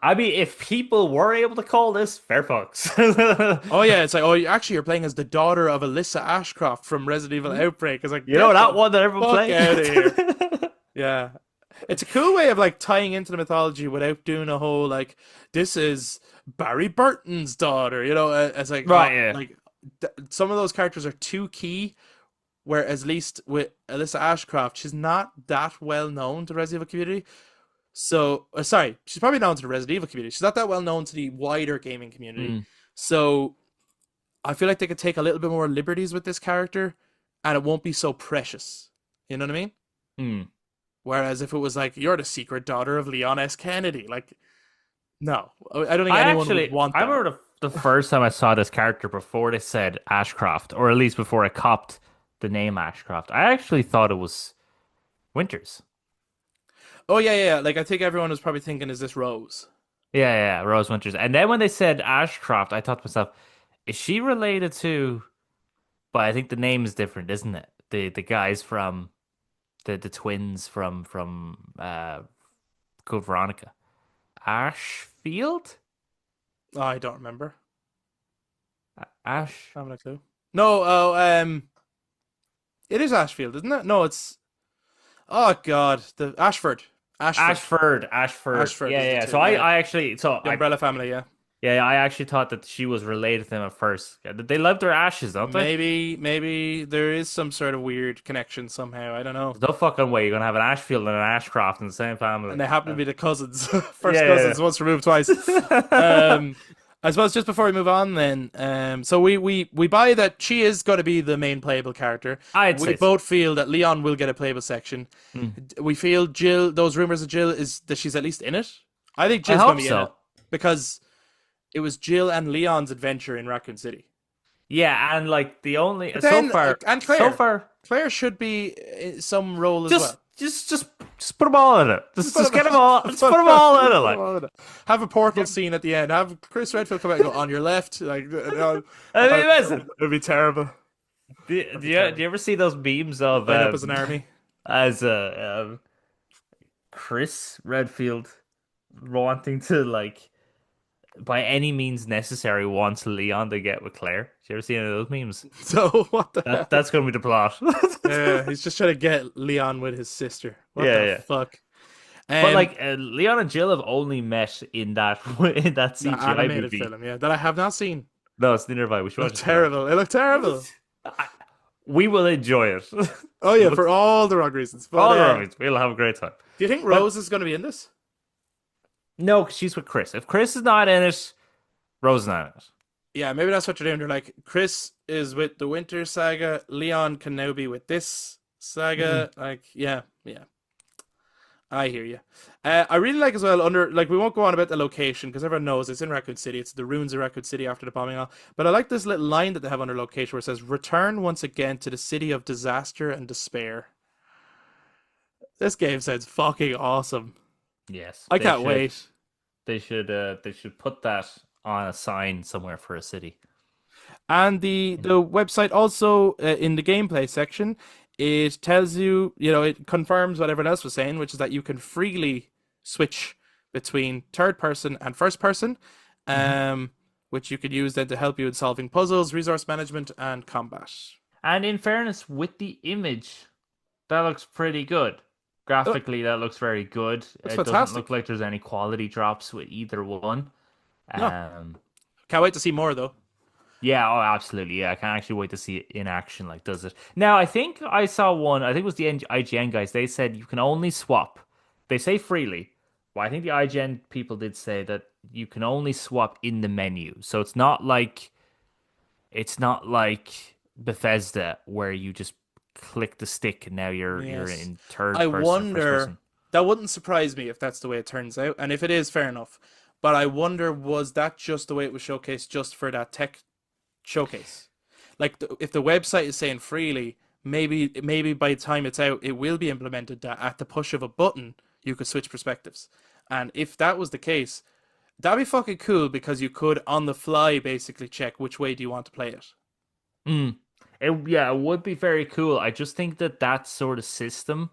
I mean, if people were able to call this, fair fucks. Oh yeah, it's like, you're playing as the daughter of Alyssa Ashcroft from Resident Evil Outbreak. It's like, that one that everyone fuck played. out of here. Yeah. It's a cool way of like tying into the mythology without doing a whole like this is Barry Burton's daughter, it's like like some of those characters are too key, whereas at least with Alyssa Ashcroft, she's not that well known to the Resident Evil community. So, sorry, she's probably known to the Resident Evil community. She's not that well known to the wider gaming community. So, I feel like they could take a little bit more liberties with this character, and it won't be so precious. You know what I mean? Whereas if it was like, you're the secret daughter of Leon S. Kennedy, like, no. I don't think anyone would want that. I remember the first time I saw this character before they said Ashcroft, or at least before I copped the name Ashcroft. I actually thought it was Winters. Oh, yeah. Like, I think everyone was probably thinking, is this Rose? Yeah, Rose Winters. And then when they said Ashcroft, I thought to myself, is she related to... But I think the name is different, isn't it? The guys from... The twins from Code Veronica. Ashfield? Oh, I don't remember. Ash? I haven't a clue. No, it is Ashfield, isn't it? No, it's... Oh, God. The Ashford. Ashford. Yeah. So I actually... So the Umbrella family, yeah. Yeah, I actually thought that she was related to them at first. They love their ashes, don't they? Maybe there is some sort of weird connection somehow. I don't know. There's no fucking way you're going to have an Ashfield and an Ashcroft in the same family. And they happen to be the cousins. Cousins, once removed, twice. I suppose just before we move on, then, so we buy that she is going to be the main playable character. I'd We say so. both feel that Leon will get a playable section. Mm. We feel Jill. Those rumors of Jill is that she's at least in it. I think I Jill's going hope to be in it so. because it was Jill and Leon's adventure in Raccoon City. Yeah, and like the only But so then, far, and so far, Claire should be in some role as just well. just just just put them all in it. Just Just put get them, them all. Just put them all in it. Like, have a portal scene at the end. Have Chris Redfield come out and go on your left. Like, I mean, listen. it'd be terrible. Do you ever see those memes of Line up as an army. as Chris Redfield wanting to like by any means necessary wants Leon to get with Claire? Did you ever see any of those memes? So what the hell? That's gonna be the plot. Yeah, he's just trying to get Leon with his sister. What Yeah, the yeah. fuck? But like Leon and Jill have only met in that the CGI animated movie. film, yeah, that I have not seen. No, it's neither have I. We It should watch looked it. terrible. It looked terrible. We will enjoy it. Oh yeah, for all the wrong reasons. But, All right, we'll have a great time. do you think Rose is going to be in this? No, 'cause she's with Chris. If Chris is not in it, Rose is not in it. Yeah, maybe that's what you're doing. They're like, Chris is with the Winter Saga. Leon can now be with this saga. Like, yeah. I hear you. I really like as well we won't go on about the location because everyone knows it's in Raccoon City. It's the ruins of Raccoon City after the bombing. But I like this little line that they have under location where it says, "Return once again to the city of disaster and despair." This game sounds fucking awesome. Yes, I can't wait. They should put that on a sign somewhere for a city. And the website also in the gameplay section, it tells you, it confirms what everyone else was saying, which is that you can freely switch between third person and first person, which you could use then to help you in solving puzzles, resource management, and combat. And in fairness, with the image, that looks pretty good. Graphically, that looks very good. Looks It doesn't fantastic. look like there's any quality drops with either one. No. Can't wait to see more though. Yeah, oh, absolutely. Yeah, I can't actually wait to see it in action. Like, does it? Now, I think I saw one. I think it was the IGN guys. They said you can only swap. They say freely. Well, I think the IGN people did say that you can only swap in the menu. So it's not like Bethesda where you just click the stick and now you're Yes. in third I person, first wonder, person. that wouldn't surprise me if that's the way it turns out. And if it is, fair enough. But I wonder, was that just the way it was showcased just for that tech showcase? Like, if the website is saying freely, maybe by the time it's out, it will be implemented that at the push of a button, you could switch perspectives. And if that was the case, that'd be fucking cool because you could, on the fly, basically check which way do you want to play it. It would be very cool. I just think that sort of system.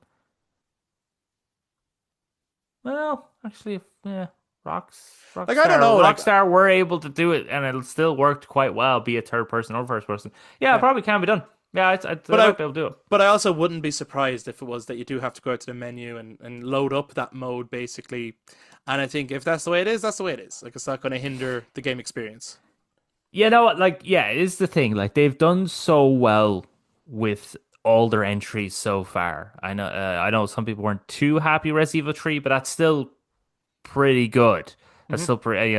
Well, actually, yeah, Rockstar, Like, I don't know, like- Rockstar were able to do it, and it still worked quite well, be it third person or first person. Yeah, it probably can be done. Yeah, I might be able to do it. But I also wouldn't be surprised if it was that you do have to go out to the menu and load up that mode, basically. And I think if that's the way it is, that's the way it is. Like, it's not going to hinder the game experience. You know what? Like, yeah, it is the thing. Like, they've done so well with all their entries so far. I know some people weren't too happy with Resident Evil 3, but that's still pretty good. That's still pretty,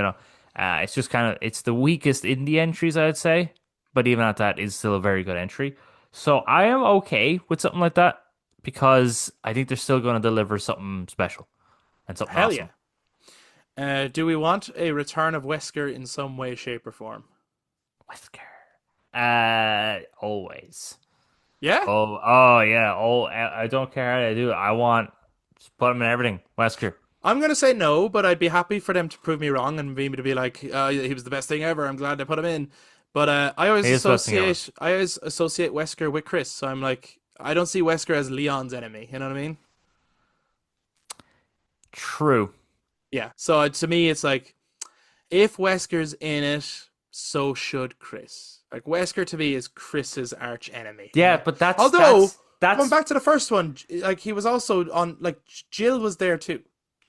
it's just kind of, it's the weakest in the entries, I'd say. But even at that, is still a very good entry. So I am okay with something like that because I think they're still going to deliver something special and something Hell awesome. yeah. Do we want a return of Wesker in some way, shape, or form? Wesker. Always. Yeah? Oh yeah. Oh, I don't care how they do it. I want just put him in everything. Wesker. I'm going to say no, but I'd be happy for them to prove me wrong and me to be like, he was the best thing ever. I'm glad they put him in. But I always He is the best thing ever. associate Wesker with Chris. So I'm like, I don't see Wesker as Leon's enemy. You know what I mean? True. Yeah. So to me, it's like, if Wesker's in it, so should Chris. Like, Wesker to me is Chris's arch enemy. Yeah, but that's Although, that's going back to the first one, like, he was also on, like, Jill was there too.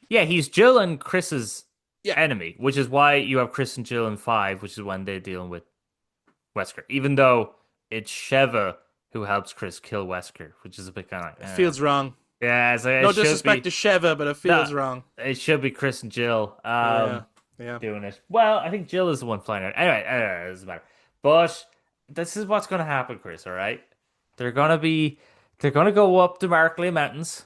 yeah, he's Jill and Chris's Yeah. enemy, which is why you have Chris and Jill in 5, which is when they're dealing with Wesker. Even though it's Sheva who helps Chris kill Wesker, which is a bit kind of like, It feels wrong. yeah. So it No should disrespect be, to Sheva, but it feels wrong. It should be Chris and Jill. Yeah. Yeah. doing it. Well, I think Jill is the one flying out. Anyway, it doesn't matter. But this is what's going to happen, Chris. All right, they're gonna be they're gonna go up the Markley Mountains.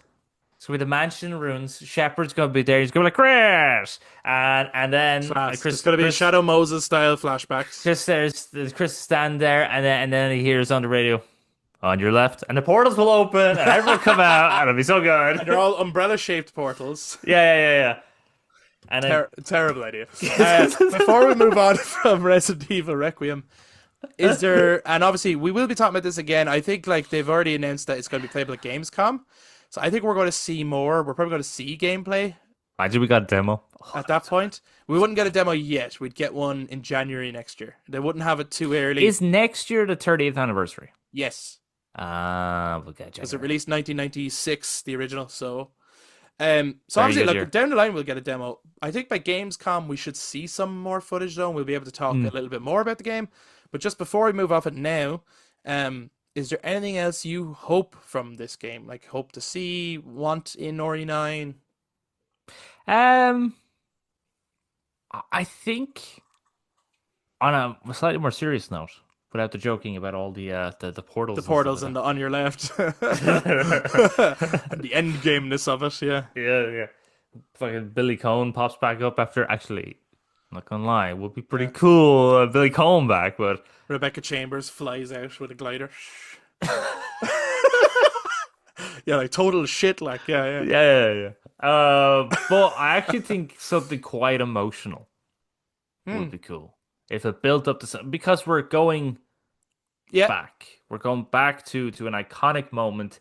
So with the mansion in ruins, Shepard's gonna be there. He's gonna be like Chris, and then Class. It's gonna be Shadow Moses style flashbacks. There's Chris stand there, and then he hears on the radio, on your left, and the portals will open, and everyone will come out, and it'll be so good. And they're all umbrella shaped portals. Yeah. And then Terrible idea. Before we move on from Resident Evil Requiem, is there, and obviously we will be talking about this again. I think like they've already announced that it's going to be playable at Gamescom, so I think we're going to see more. We're probably going to see gameplay imagine we got a demo. at that point. We wouldn't get a demo yet. We'd get one in January next year. They wouldn't have it too early. Is next year the 30th anniversary? Yes. We'll get Because January. it released 1996, the original. So Very obviously, good year. like down the line, we'll get a demo. I think by Gamescom we should see some more footage though, and we'll be able to talk a little bit more about the game. But just before we move off it now, is there anything else you hope from this game? Like hope to see, want in Ori 9? I think on a slightly more serious note, without the joking about all the portals, The portals and the on your left, and the end gameness of it. Yeah. yeah. Fucking Billy Cohen pops back up after. Actually, I'm not gonna lie, it would be pretty cool. Billy Cohen back, but Rebecca Chambers flies out with a glider. Yeah, like total shit. Like yeah. yeah. But I actually think something quite emotional would be cool if it built up to because we're going back. We're going back to an iconic moment,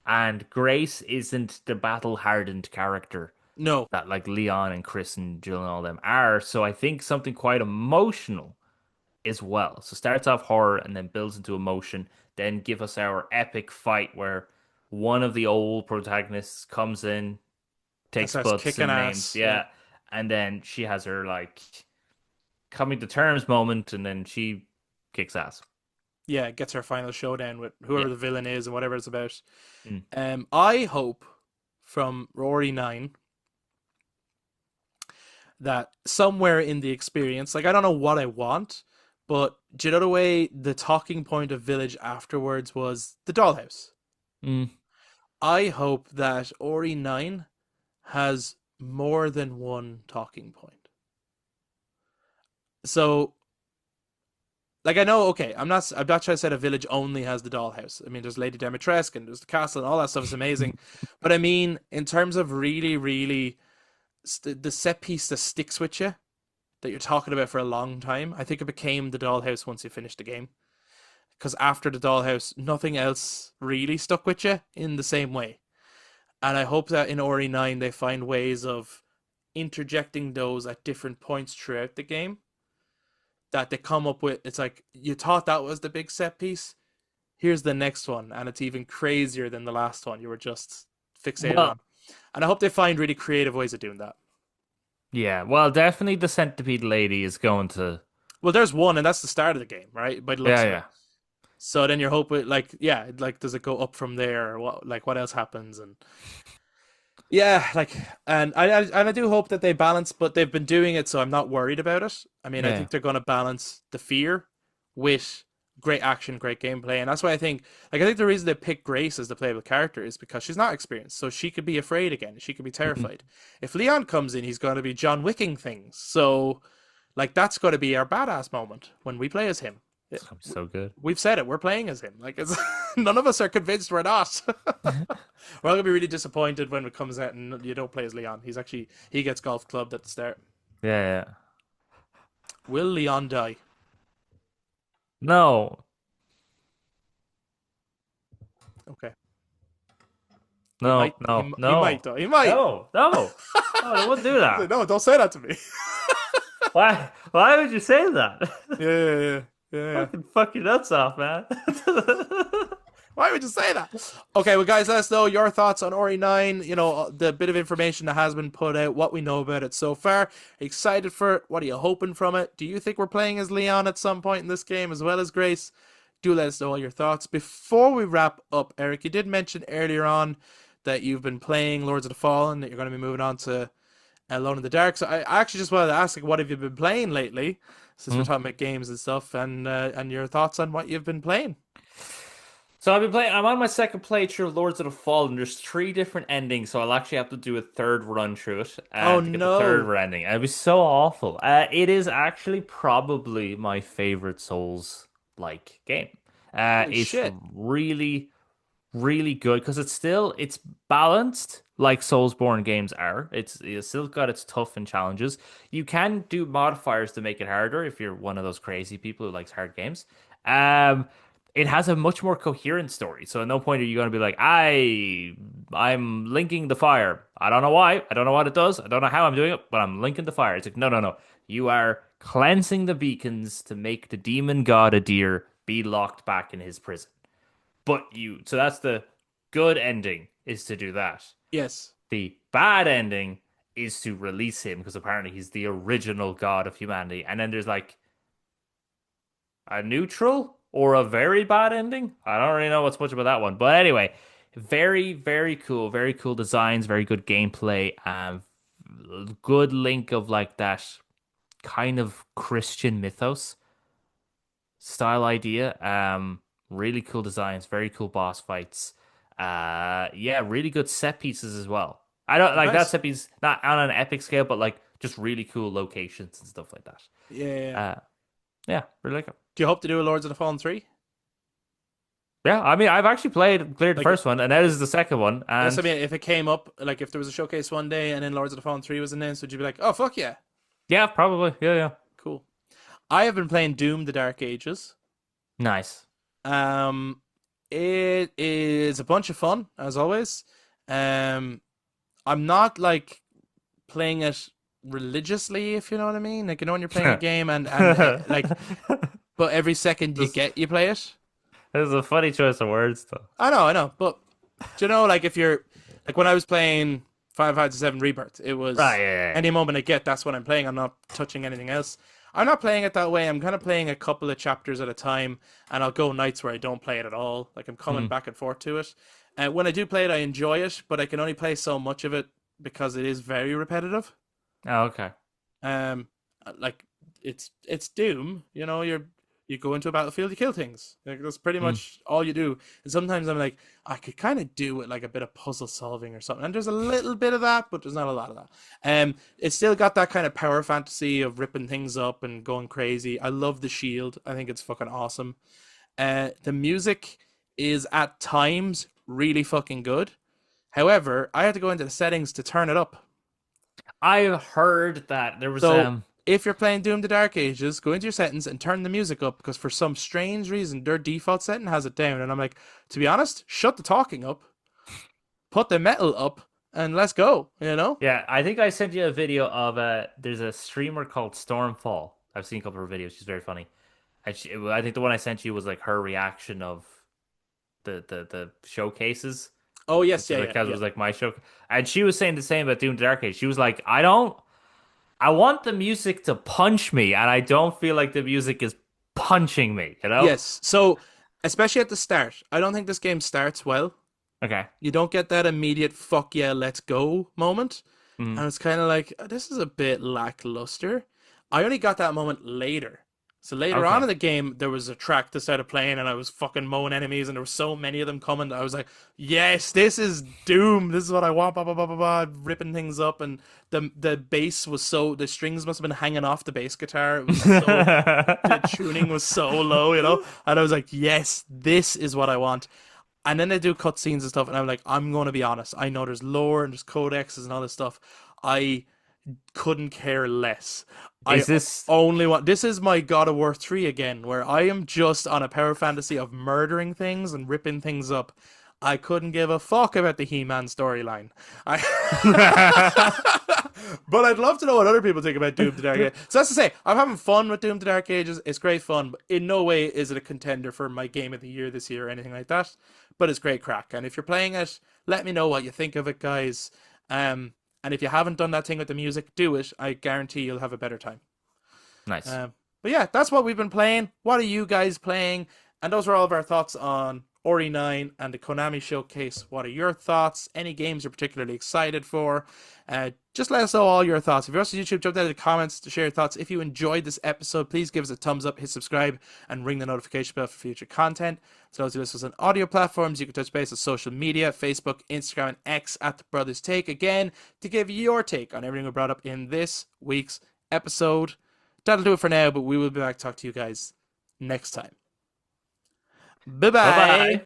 and Grace isn't the battle-hardened character. No. That like Leon and Chris and Jill and all them are. So I think something quite emotional as well. So starts off horror and then builds into emotion. Then give us our epic fight where one of the old protagonists comes in, takes starts butts kicking and ass, names, yeah. and then she has her like coming to terms moment, and then she kicks ass. Yeah, gets her final showdown with whoever Yeah. the villain is and whatever it's about. Mm. I hope from Rory 9 that somewhere in the experience, like I don't know what I want, but do you know the way the talking point of Village afterwards was the dollhouse? Mm. I hope that Ori 9 has more than one talking point. So, like I know, okay, I'm not trying to say a village only has the dollhouse. I mean, there's Lady Dimitrescu and there's the castle and all that stuff is amazing. But I mean, in terms of really the set piece that sticks with you, that you're talking about for a long time, I think it became the dollhouse once you finished the game. Because after the dollhouse, nothing else really stuck with you in the same way. And I hope that in Ori 9 they find ways of interjecting those at different points throughout the game. That they come up with, it's like, you thought that was the big set piece? Here's the next one, and it's even crazier than the last one you were just fixated on. And I hope they find really creative ways of doing that. Yeah, well, definitely the centipede lady is going to. Well, there's one, and that's the start of the game, right? By the looks of it. Yeah. So then you're hoping, like, yeah, like, does it go up from there, or what else happens? And yeah, like, and I do hope that they balance, but they've been doing it, so I'm not worried about it. I mean, I think they're going to balance the fear with great action, great gameplay, and that's why I think the reason they picked Grace as the playable character is because she's not experienced, so she could be afraid again, she could be terrified. If Leon comes in, he's going to be John Wicking things, so like that's going to be our badass moment when we play as him. It's gonna be so good. We've said it, we're playing as him. Like it's none of us are convinced we're not. We're all gonna be really disappointed when it comes out and you don't play as Leon. He gets golf clubbed at the start. Yeah. Will Leon die? No. Okay. No. He might die. He might. No, I wouldn't do that. No, don't say that to me. Why? Why would you say that? Yeah. Fucking fuck your nuts off, man. Why would you say that? Okay, well, guys, let us know your thoughts on Ori 9. You know, the bit of information that has been put out, what we know about it so far. Are you excited for it? What are you hoping from it? Do you think we're playing as Leon at some point in this game as well as Grace? Do let us know all your thoughts. Before we wrap up, Eric, you did mention earlier on that you've been playing Lords of the Fallen, that you're going to be moving on to Alone in the Dark. So I actually just wanted to ask, like, what have you been playing lately? Since we're Mhm. talking about games and stuff, and your thoughts on what you've been playing. So I've been playing. I'm on my second playthrough of Lords of the Fallen. There's three different endings, so I'll actually have to do a third run through it Oh to get the third no! ending. And it was so awful. It is actually probably my favorite Souls like game. Holy It's shit! really really good because it's balanced like Soulsborne games are. It's still got its tough and challenges. You can do modifiers to make it harder if you're one of those crazy people who likes hard games. Um, it has a much more coherent story. So at no point are you going to be like, I'm linking the fire. I don't know why. I don't know what it does. I don't know how I'm doing it, but I'm linking the fire. It's like, no, no, no. You are cleansing the beacons to make the demon god Adir be locked back in his prison. So that's the good ending is to do that. Yes. The bad ending is to release him because apparently he's the original god of humanity. And then there's like a neutral or a very bad ending. I don't really know what's much about that one. But anyway, very, very cool. Very cool designs, very good gameplay, good link of like that kind of Christian mythos style idea. Really cool designs, very cool boss fights. Yeah, really good set pieces as well. I don't like that Nice. set piece, not on an epic scale, but like just really cool locations and stuff like that. Yeah, yeah, yeah. Yeah, really like it. Do you hope to do a Lords of the Fallen 3? Yeah, I mean, I've actually cleared the Like, first one, and that is the second one, that's, I and mean, if it came up, like if there was a showcase one day and then Lords of the Fallen 3 was announced, would you be like, oh, fuck yeah? yeah, probably, yeah, yeah, Cool. I have been playing Doom: The Dark Ages. nice. Um, it is a bunch of fun, as always. Um, I'm not like playing it religiously, if you know what I mean. Like, you know, when you're playing a game like, but every second you This, get, you play it. this is a funny choice of words, though. I know, but do you know, like if you're like when I was playing Final Fantasy VII Rebirth, it Right, was yeah, yeah. any moment I get, that's what I'm playing. I'm not touching anything else. I'm not playing it that way. I'm kind of playing a couple of chapters at a time, and I'll go nights where I don't play it at all. Like I'm coming Hmm. back and forth to it. And when I do play it, I enjoy it, but I can only play so much of it because it is very repetitive. Oh, okay. Um, like it's Doom. You know, you go into a battlefield, you kill things. Like that's pretty Hmm. much all you do. And sometimes I'm like, I could kind of do it like a bit of puzzle solving or something. And there's a little bit of that, but there's not a lot of that. It's still got that kind of power fantasy of ripping things up and going crazy. I love the shield. I think it's fucking awesome. The music is at times really fucking good. However, I had to go into the settings to turn it up. I've heard that there was So if you're playing Doom: The Dark Ages, go into your settings and turn the music up because for some strange reason their default setting has it down. And I'm like, to be honest, shut the talking up, put the metal up, and let's go. You know? Yeah, I think I sent you a video of there's a streamer called Stormfall. I've seen a couple of her videos. She's very funny. And I think the one I sent you was like her reaction of the showcases. Oh yes, yeah, So like yeah, that yeah. was like my show. And she was saying the same about Doom Dark Age. She was like, I want the music to punch me, and I don't feel like the music is punching me, you know? Yes. So especially at the start, I don't think this game starts well. Okay. You don't get that immediate "fuck yeah, let's go" moment, Mm. and it's kind of like this is a bit lackluster. I only got that moment later. So later on in Okay. the game, there was a track that started playing, and I was fucking mowing enemies, and there were so many of them coming. That I was like, "Yes, this is Doom. This is what I want." Blah blah blah blah blah, ripping things up, and the bass was so the strings must have been hanging off the bass guitar. It was so the tuning was so low, you know. And I was like, "Yes, this is what I want." And then they do cutscenes and stuff, and I'm like, I'm going to be honest. I know there's lore and there's codexes and all this stuff. I couldn't care less. I Is this only want this is my God of War 3 again, where I am just on a power fantasy of murdering things and ripping things up. I couldn't give a fuck about the He-Man storyline. I But I'd love to know what other people think about Doom: The Dark Ages. So that's to say, I'm having fun with Doom: The Dark Ages. It's great fun, but in no way is it a contender for my game of the year this year or anything like that. But it's great crack. And if you're playing it, let me know what you think of it, guys. And if you haven't done that thing with the music, do it. I guarantee you'll have a better time. nice? But yeah, that's what we've been playing. What are you guys playing? And those are all of our thoughts on RE9 and the Konami Showcase. What are your thoughts? Any games you're particularly excited for? Just let us know all your thoughts. If you're also on YouTube, jump down in the comments to share your thoughts. If you enjoyed this episode, please give us a thumbs up, hit subscribe, and ring the notification bell for future content. So those of us on audio platforms, you can touch base on social media, Facebook, Instagram, and X at The Brothers Take. Again, to give your take on everything we brought up in this week's episode. That'll do it for now, but we will be back to talk to you guys next time. Bye Bye-bye. bye.